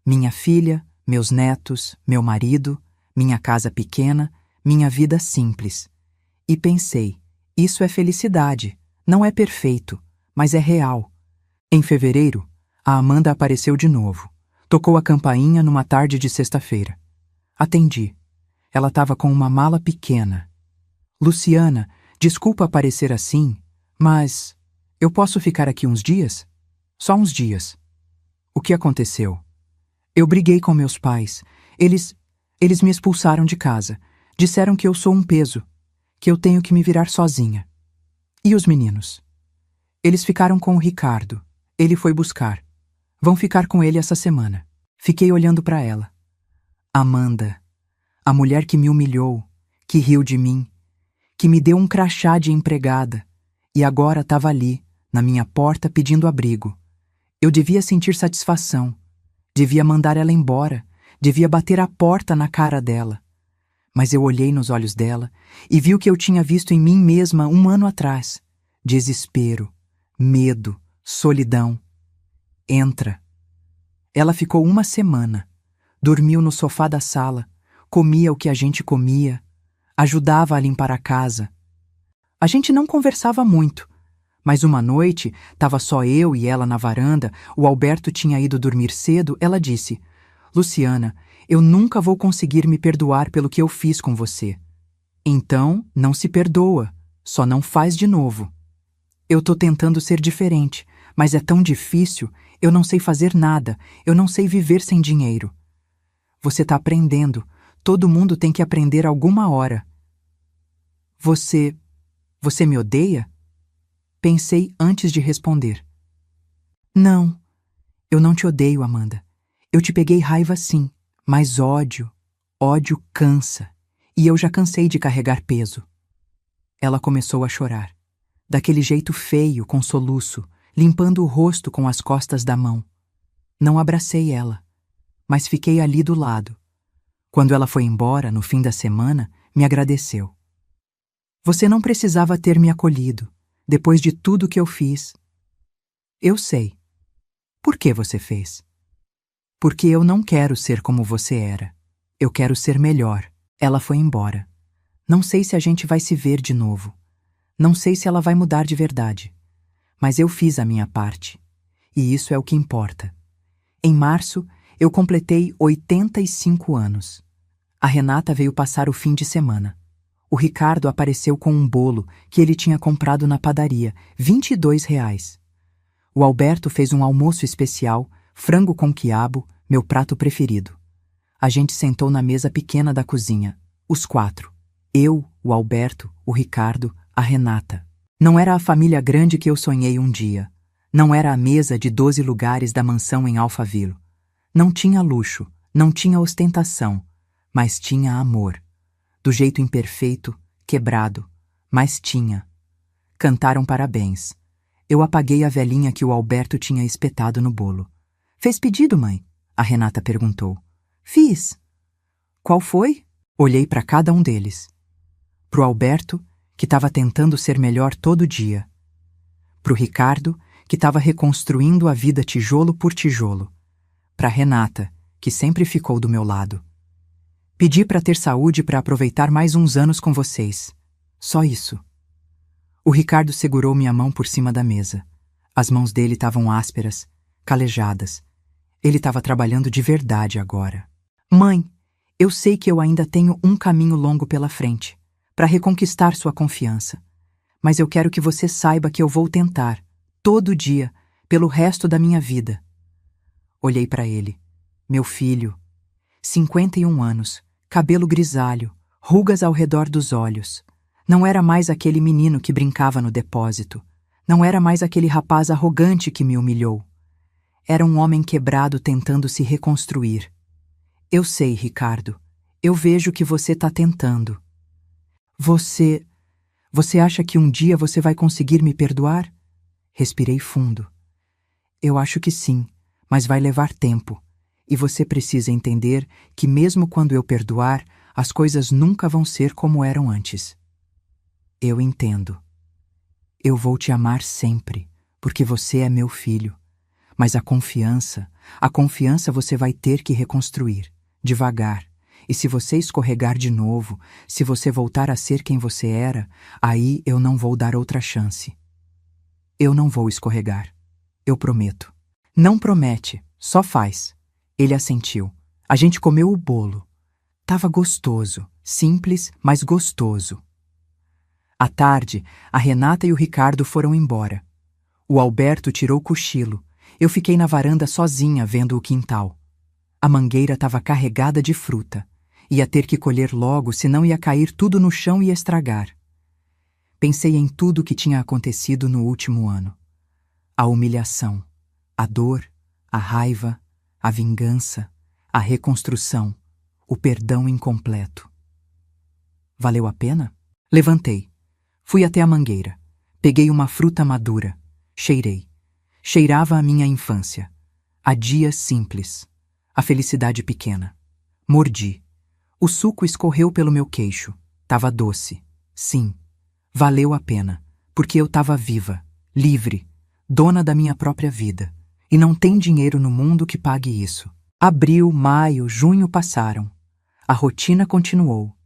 Minha filha, meus netos, meu marido, minha casa pequena, minha vida simples. E pensei, isso é felicidade. Não é perfeito, mas é real. Em fevereiro, a Amanda apareceu de novo. Tocou a campainha numa tarde de sexta-feira. Atendi. Ela estava com uma mala pequena. Luciana, desculpa aparecer assim, mas eu posso ficar aqui uns dias? Só uns dias. O que aconteceu? Eu briguei com meus pais. Eles me expulsaram de casa. Disseram que eu sou um peso, que eu tenho que me virar sozinha. E os meninos? Eles ficaram com o Ricardo. Ele foi buscar. Vão ficar com ele essa semana. Fiquei olhando para ela. Amanda, a mulher que me humilhou, que riu de mim, que me deu um crachá de empregada e agora estava ali, na minha porta, pedindo abrigo. Eu devia sentir satisfação, devia mandar ela embora, devia bater a porta na cara dela. Mas eu olhei nos olhos dela e vi o que eu tinha visto em mim mesma um ano atrás. Desespero, medo, solidão. Entra. Ela ficou uma semana. Dormiu no sofá da sala, comia o que a gente comia, ajudava a limpar a casa. A gente não conversava muito, mas uma noite, estava só eu e ela na varanda, o Alberto tinha ido dormir cedo, ela disse: Luciana, eu nunca vou conseguir me perdoar pelo que eu fiz com você. Então, não se perdoa, só não faz de novo. Eu tô tentando ser diferente, mas é tão difícil, eu não sei fazer nada, eu não sei viver sem dinheiro. Você tá aprendendo, todo mundo tem que aprender alguma hora. Você me odeia? Pensei antes de responder. Não, eu não te odeio, Amanda. Eu te peguei raiva sim, mas ódio cansa, e eu já cansei de carregar peso. Ela começou a chorar, daquele jeito feio, com soluço, limpando o rosto com as costas da mão. Não abracei ela, mas fiquei ali do lado. Quando ela foi embora, no fim da semana, me agradeceu. Você não precisava ter me acolhido, depois de tudo que eu fiz. Eu sei. Por que você fez? Porque eu não quero ser como você era. Eu quero ser melhor. Ela foi embora. Não sei se a gente vai se ver de novo. Não sei se ela vai mudar de verdade. Mas eu fiz a minha parte. E isso é o que importa. Em março, eu completei 85 anos. A Renata veio passar o fim de semana. O Ricardo apareceu com um bolo que ele tinha comprado na padaria, R$ 22. O Alberto fez um almoço especial, frango com quiabo, meu prato preferido. A gente sentou na mesa pequena da cozinha, os 4. Eu, o Alberto, o Ricardo, a Renata. Não era a família grande que eu sonhei um dia. Não era a mesa de 12 lugares da mansão em Alphaville. Não tinha luxo, não tinha ostentação, mas tinha amor. Do jeito imperfeito, quebrado, mas tinha. Cantaram parabéns. Eu apaguei a velinha que o Alberto tinha espetado no bolo. Fez pedido, mãe? A Renata perguntou. Fiz. Qual foi? Olhei para cada um deles. Pro Alberto, que estava tentando ser melhor todo dia. Pro Ricardo, que estava reconstruindo a vida tijolo por tijolo. Pra Renata, que sempre ficou do meu lado. Pedi para ter saúde para aproveitar mais uns anos com vocês. Só isso. O Ricardo segurou minha mão por cima da mesa. As mãos dele estavam ásperas, calejadas. Ele estava trabalhando de verdade agora. Mãe, Eu sei que eu ainda tenho um caminho longo pela frente, para reconquistar sua confiança. Mas eu quero que você saiba que eu vou tentar, todo dia, pelo resto da minha vida. Olhei para ele. Meu filho. 51 anos, cabelo grisalho, rugas ao redor dos olhos. Não era mais aquele menino que brincava no depósito. Não era mais aquele rapaz arrogante que me humilhou. Era um homem quebrado tentando se reconstruir. Eu sei, Ricardo. Eu vejo que você está tentando. Você acha que um dia você vai conseguir me perdoar? Respirei fundo. Eu acho que sim, mas vai levar tempo. E você precisa entender que mesmo quando eu perdoar, as coisas nunca vão ser como eram antes. Eu entendo. Eu vou te amar sempre, porque você é meu filho. Mas a confiança você vai ter que reconstruir, devagar. E se você escorregar de novo, se você voltar a ser quem você era, aí eu não vou dar outra chance. Eu não vou escorregar. Eu prometo. Não promete, só faz. Ele assentiu. A gente comeu o bolo. Tava gostoso, simples, mas gostoso. À tarde, a Renata e o Ricardo foram embora. O Alberto tirou cochilo. Eu fiquei na varanda sozinha vendo o quintal. A mangueira estava carregada de fruta. Ia ter que colher logo, senão ia cair tudo no chão e estragar. Pensei em tudo o que tinha acontecido no último ano. A humilhação, a dor, a raiva, a vingança, a reconstrução, o perdão incompleto. Valeu a pena? Levantei. Fui até a mangueira. Peguei uma fruta madura. Cheirei. Cheirava a minha infância. A dias simples. A felicidade pequena. Mordi. O suco escorreu pelo meu queixo. Tava doce. Sim. Valeu a pena. Porque eu tava viva, livre, dona da minha própria vida. E não tem dinheiro no mundo que pague isso. Abril, maio, junho passaram. A rotina continuou.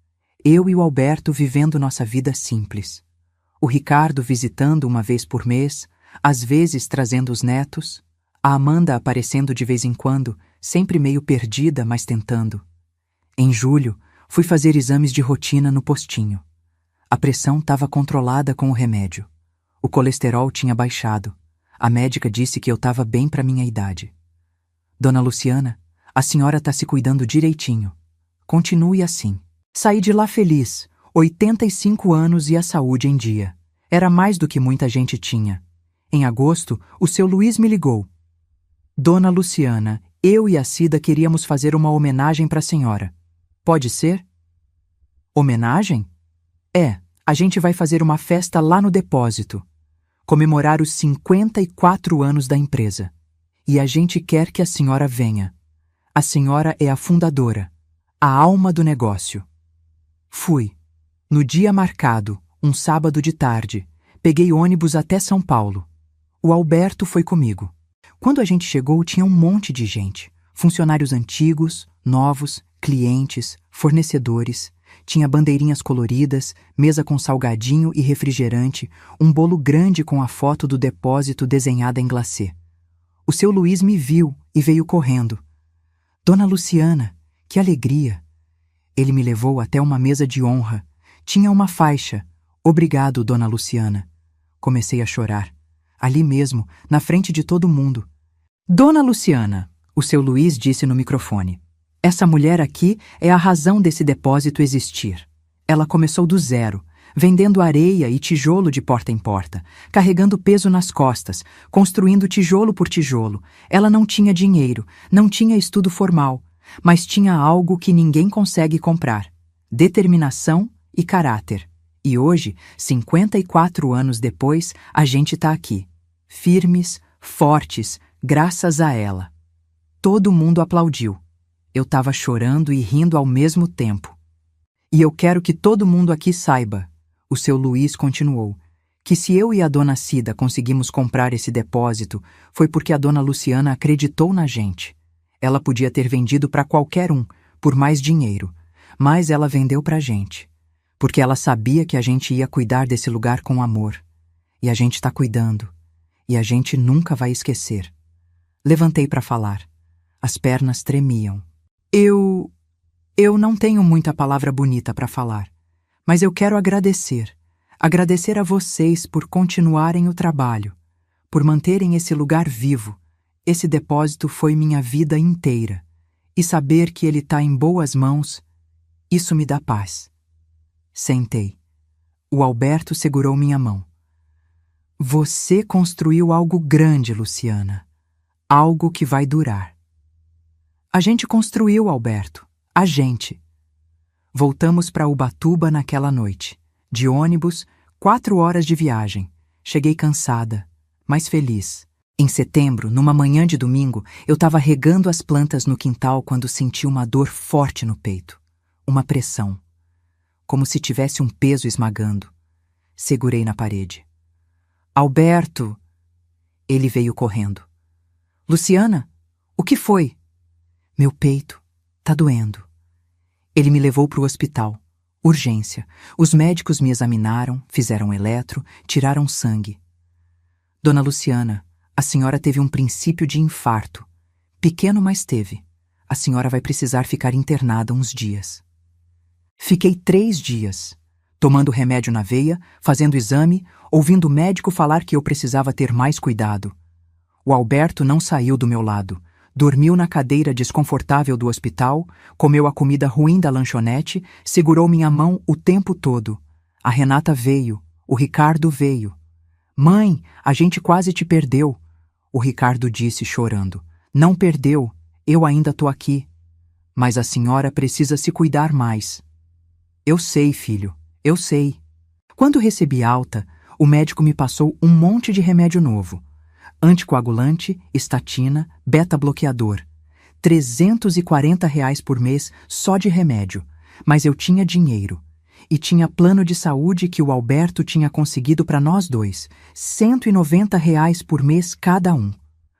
Eu e o Alberto vivendo nossa vida simples. O Ricardo visitando uma vez por mês, às vezes trazendo os netos. A Amanda aparecendo de vez em quando, sempre meio perdida, mas tentando. Em julho, fui fazer exames de rotina no postinho. A pressão estava controlada com o remédio. O colesterol tinha baixado. A médica disse que eu estava bem para minha idade. Dona Luciana, a senhora está se cuidando direitinho. Continue assim. Saí de lá feliz, 85 anos e a saúde em dia. Era mais do que muita gente tinha. Em agosto, o seu Luiz me ligou. Dona Luciana, eu e a Cida queríamos fazer uma homenagem para a senhora. Pode ser? Homenagem? É, a gente vai fazer uma festa lá no depósito. Comemorar os 54 anos da empresa. E a gente quer que a senhora venha. A senhora é a fundadora, a alma do negócio. Fui. No dia marcado, um sábado de tarde, peguei ônibus até São Paulo. O Alberto foi comigo. Quando a gente chegou, tinha um monte de gente. Funcionários antigos, novos, clientes, fornecedores. Tinha bandeirinhas coloridas, mesa com salgadinho e refrigerante, um bolo grande com a foto do depósito desenhada em glacê. O seu Luiz me viu e veio correndo. Dona Luciana, que alegria! Ele me levou até uma mesa de honra. Tinha uma faixa. Obrigado, Dona Luciana. Comecei a chorar. Ali mesmo, na frente de todo mundo. Dona Luciana, o seu Luiz disse no microfone. Essa mulher aqui é a razão desse depósito existir. Ela começou do zero, vendendo areia e tijolo de porta em porta, carregando peso nas costas, construindo tijolo por tijolo. Ela não tinha dinheiro, não tinha estudo formal, mas tinha algo que ninguém consegue comprar: determinação e caráter. E hoje, 54 anos depois, a gente está aqui, firmes, fortes, graças a ela. Todo mundo aplaudiu. Eu estava chorando e rindo ao mesmo tempo. E eu quero que todo mundo aqui saiba, o seu Luiz continuou, que se eu e a dona Cida conseguimos comprar esse depósito, foi porque a dona Luciana acreditou na gente. Ela podia ter vendido para qualquer um, por mais dinheiro, mas ela vendeu para a gente, porque ela sabia que a gente ia cuidar desse lugar com amor. E a gente está cuidando, e a gente nunca vai esquecer. Levantei para falar. As pernas tremiam. Eu não tenho muita palavra bonita para falar, mas eu quero agradecer. Agradecer a vocês por continuarem o trabalho, por manterem esse lugar vivo. Esse depósito foi minha vida inteira. E saber que ele está em boas mãos, isso me dá paz. Sentei. O Alberto segurou minha mão. Você construiu algo grande, Luciana. Algo que vai durar. A gente construiu, Alberto. A gente. Voltamos para Ubatuba naquela noite. De ônibus, 4 horas de viagem. Cheguei cansada, mas feliz. Em setembro, numa manhã de domingo, eu estava regando as plantas no quintal quando senti uma dor forte no peito. Uma pressão. Como se tivesse um peso esmagando. Segurei na parede. Alberto! Ele veio correndo. Luciana, o que foi? Meu peito tá doendo. Ele me levou para o hospital. Urgência. Os médicos me examinaram, fizeram eletro, tiraram sangue. Dona Luciana, a senhora teve um princípio de infarto. Pequeno, mas teve. A senhora vai precisar ficar internada uns dias. Fiquei 3 dias, tomando remédio na veia, fazendo exame, ouvindo o médico falar que eu precisava ter mais cuidado. O Alberto não saiu do meu lado. Dormiu na cadeira desconfortável do hospital, comeu a comida ruim da lanchonete, segurou minha mão o tempo todo. A Renata veio, o Ricardo veio. Mãe, a gente quase te perdeu. O Ricardo disse chorando. Não perdeu, eu ainda tô aqui. Mas a senhora precisa se cuidar mais. Eu sei, filho, eu sei. Quando recebi alta, o médico me passou um monte de remédio novo. Anticoagulante, estatina, beta-bloqueador. R$ 340 por mês só de remédio. Mas eu tinha dinheiro. E tinha plano de saúde que o Alberto tinha conseguido para nós dois. R$ 190 por mês cada um.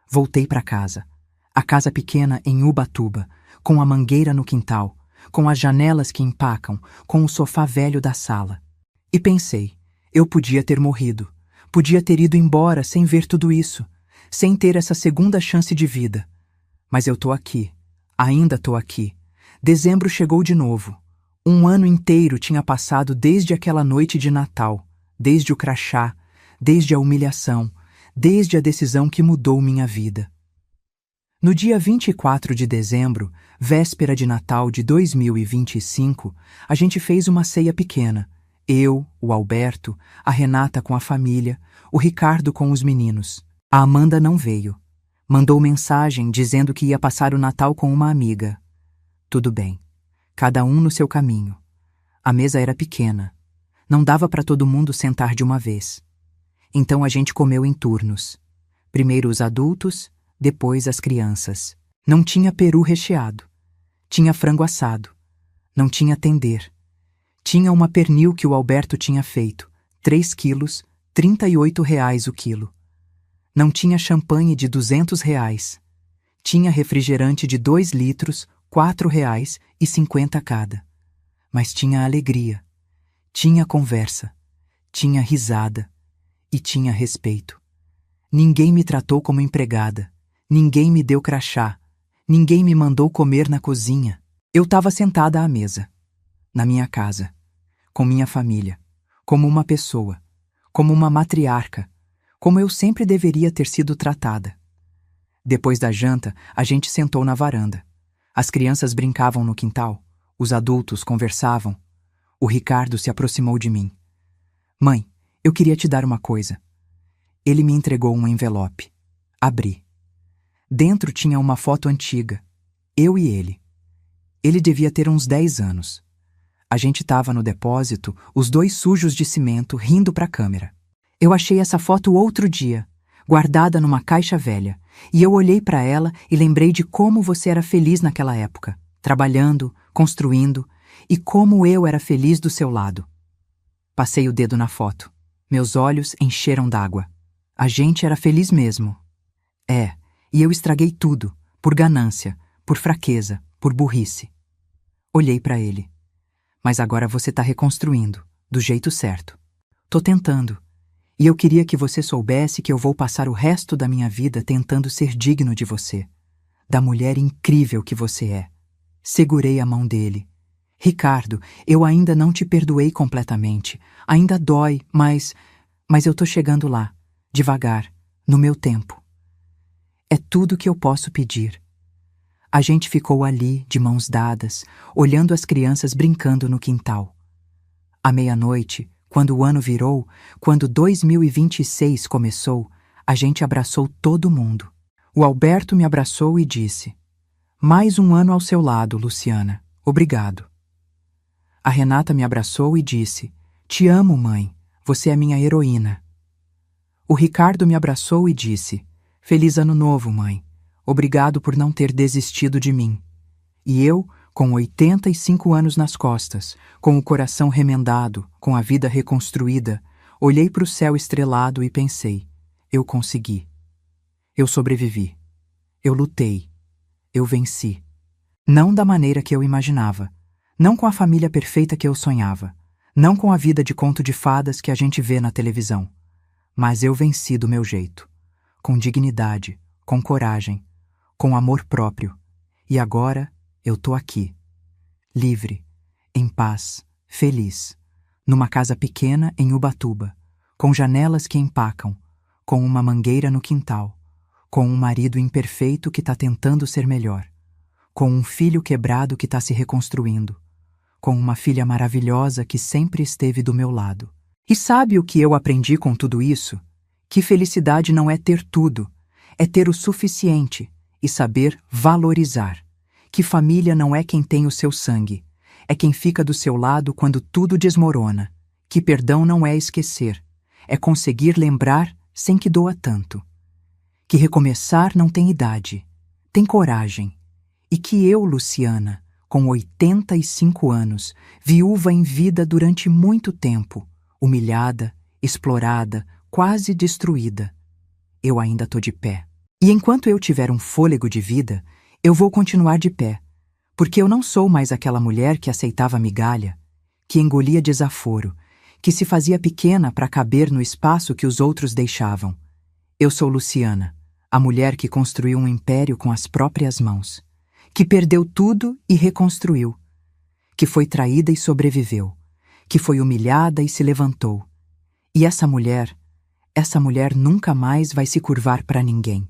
Voltei para casa. A casa pequena em Ubatuba, com a mangueira no quintal, com as janelas que empacam, com o sofá velho da sala. E pensei, eu podia ter morrido. Podia ter ido embora sem ver tudo isso, sem ter essa segunda chance de vida. Mas eu tô aqui, ainda tô aqui. Dezembro chegou de novo. 1 ano inteiro tinha passado desde aquela noite de Natal, desde o crachá, desde a humilhação, desde a decisão que mudou minha vida. No dia 24 de dezembro, véspera de Natal de 2025, a gente fez uma ceia pequena. Eu, o Alberto, a Renata com a família, o Ricardo com os meninos. A Amanda não veio. Mandou mensagem dizendo que ia passar o Natal com uma amiga. Tudo bem. Cada um no seu caminho. A mesa era pequena. Não dava para todo mundo sentar de uma vez. Então a gente comeu em turnos. Primeiro os adultos, depois as crianças. Não tinha peru recheado. Tinha frango assado. Não tinha tender. Tinha uma pernil que o Alberto tinha feito. 3 quilos, R$ 38 o quilo. Não tinha champanhe de R$ 200. Tinha refrigerante de 2 litros, R$ 4,50 cada. Mas tinha alegria. Tinha conversa. Tinha risada. E tinha respeito. Ninguém me tratou como empregada. Ninguém me deu crachá. Ninguém me mandou comer na cozinha. Eu estava sentada à mesa. Na minha casa. Com minha família. Como uma pessoa. Como uma matriarca. Como eu sempre deveria ter sido tratada. Depois da janta, a gente sentou na varanda. As crianças brincavam no quintal. Os adultos conversavam. O Ricardo se aproximou de mim. Mãe, eu queria te dar uma coisa. Ele me entregou um envelope. Abri. Dentro tinha uma foto antiga. Eu e ele. Ele devia ter uns 10 anos. A gente estava no depósito, os 2 sujos de cimento, rindo para a câmera. Eu achei essa foto outro dia, guardada numa caixa velha, e eu olhei para ela e lembrei de como você era feliz naquela época, trabalhando, construindo, e como eu era feliz do seu lado. Passei o dedo na foto. Meus olhos encheram d'água. A gente era feliz mesmo. E eu estraguei tudo, por ganância, por fraqueza, por burrice. Olhei para ele. Mas agora você tá reconstruindo, do jeito certo. Tô tentando. E eu queria que você soubesse que eu vou passar o resto da minha vida tentando ser digno de você, da mulher incrível que você é. Segurei a mão dele. Ricardo, eu ainda não te perdoei completamente. Ainda dói, mas eu tô chegando lá, devagar, no meu tempo. É tudo que eu posso pedir. A gente ficou ali, de mãos dadas, olhando as crianças brincando no quintal. À meia-noite, quando o ano virou, quando 2026 começou, a gente abraçou todo mundo. O Alberto me abraçou e disse: "Mais um ano ao seu lado, Luciana. Obrigado." A Renata me abraçou e disse: "Te amo, mãe. Você é minha heroína." O Ricardo me abraçou e disse: "Feliz ano novo, mãe. Obrigado por não ter desistido de mim." E eu, com 85 anos nas costas, com o coração remendado, com a vida reconstruída, olhei para o céu estrelado e pensei: eu consegui. Eu sobrevivi. Eu lutei. Eu venci. Não da maneira que eu imaginava. Não com a família perfeita que eu sonhava. Não com a vida de conto de fadas que a gente vê na televisão. Mas eu venci do meu jeito. Com dignidade, com coragem, com amor próprio. E agora eu tô aqui. Livre, em paz, feliz. Numa casa pequena em Ubatuba. Com janelas que empacam. Com uma mangueira no quintal. Com um marido imperfeito que tá tentando ser melhor. Com um filho quebrado que tá se reconstruindo. Com uma filha maravilhosa que sempre esteve do meu lado. E sabe o que eu aprendi com tudo isso? Que felicidade não é ter tudo, é ter o suficiente e saber valorizar. Que família não é quem tem o seu sangue, é quem fica do seu lado quando tudo desmorona. Que perdão não é esquecer, é conseguir lembrar sem que doa tanto. Que recomeçar não tem idade, tem coragem. E que eu, Luciana, com 85 anos, viúva em vida durante muito tempo, humilhada, explorada, quase destruída, eu ainda tô de pé. E enquanto eu tiver um fôlego de vida, eu vou continuar de pé, porque eu não sou mais aquela mulher que aceitava migalha, que engolia desaforo, que se fazia pequena para caber no espaço que os outros deixavam. Eu sou Luciana, a mulher que construiu um império com as próprias mãos, que perdeu tudo e reconstruiu, que foi traída e sobreviveu, que foi humilhada e se levantou. E essa mulher nunca mais vai se curvar para ninguém.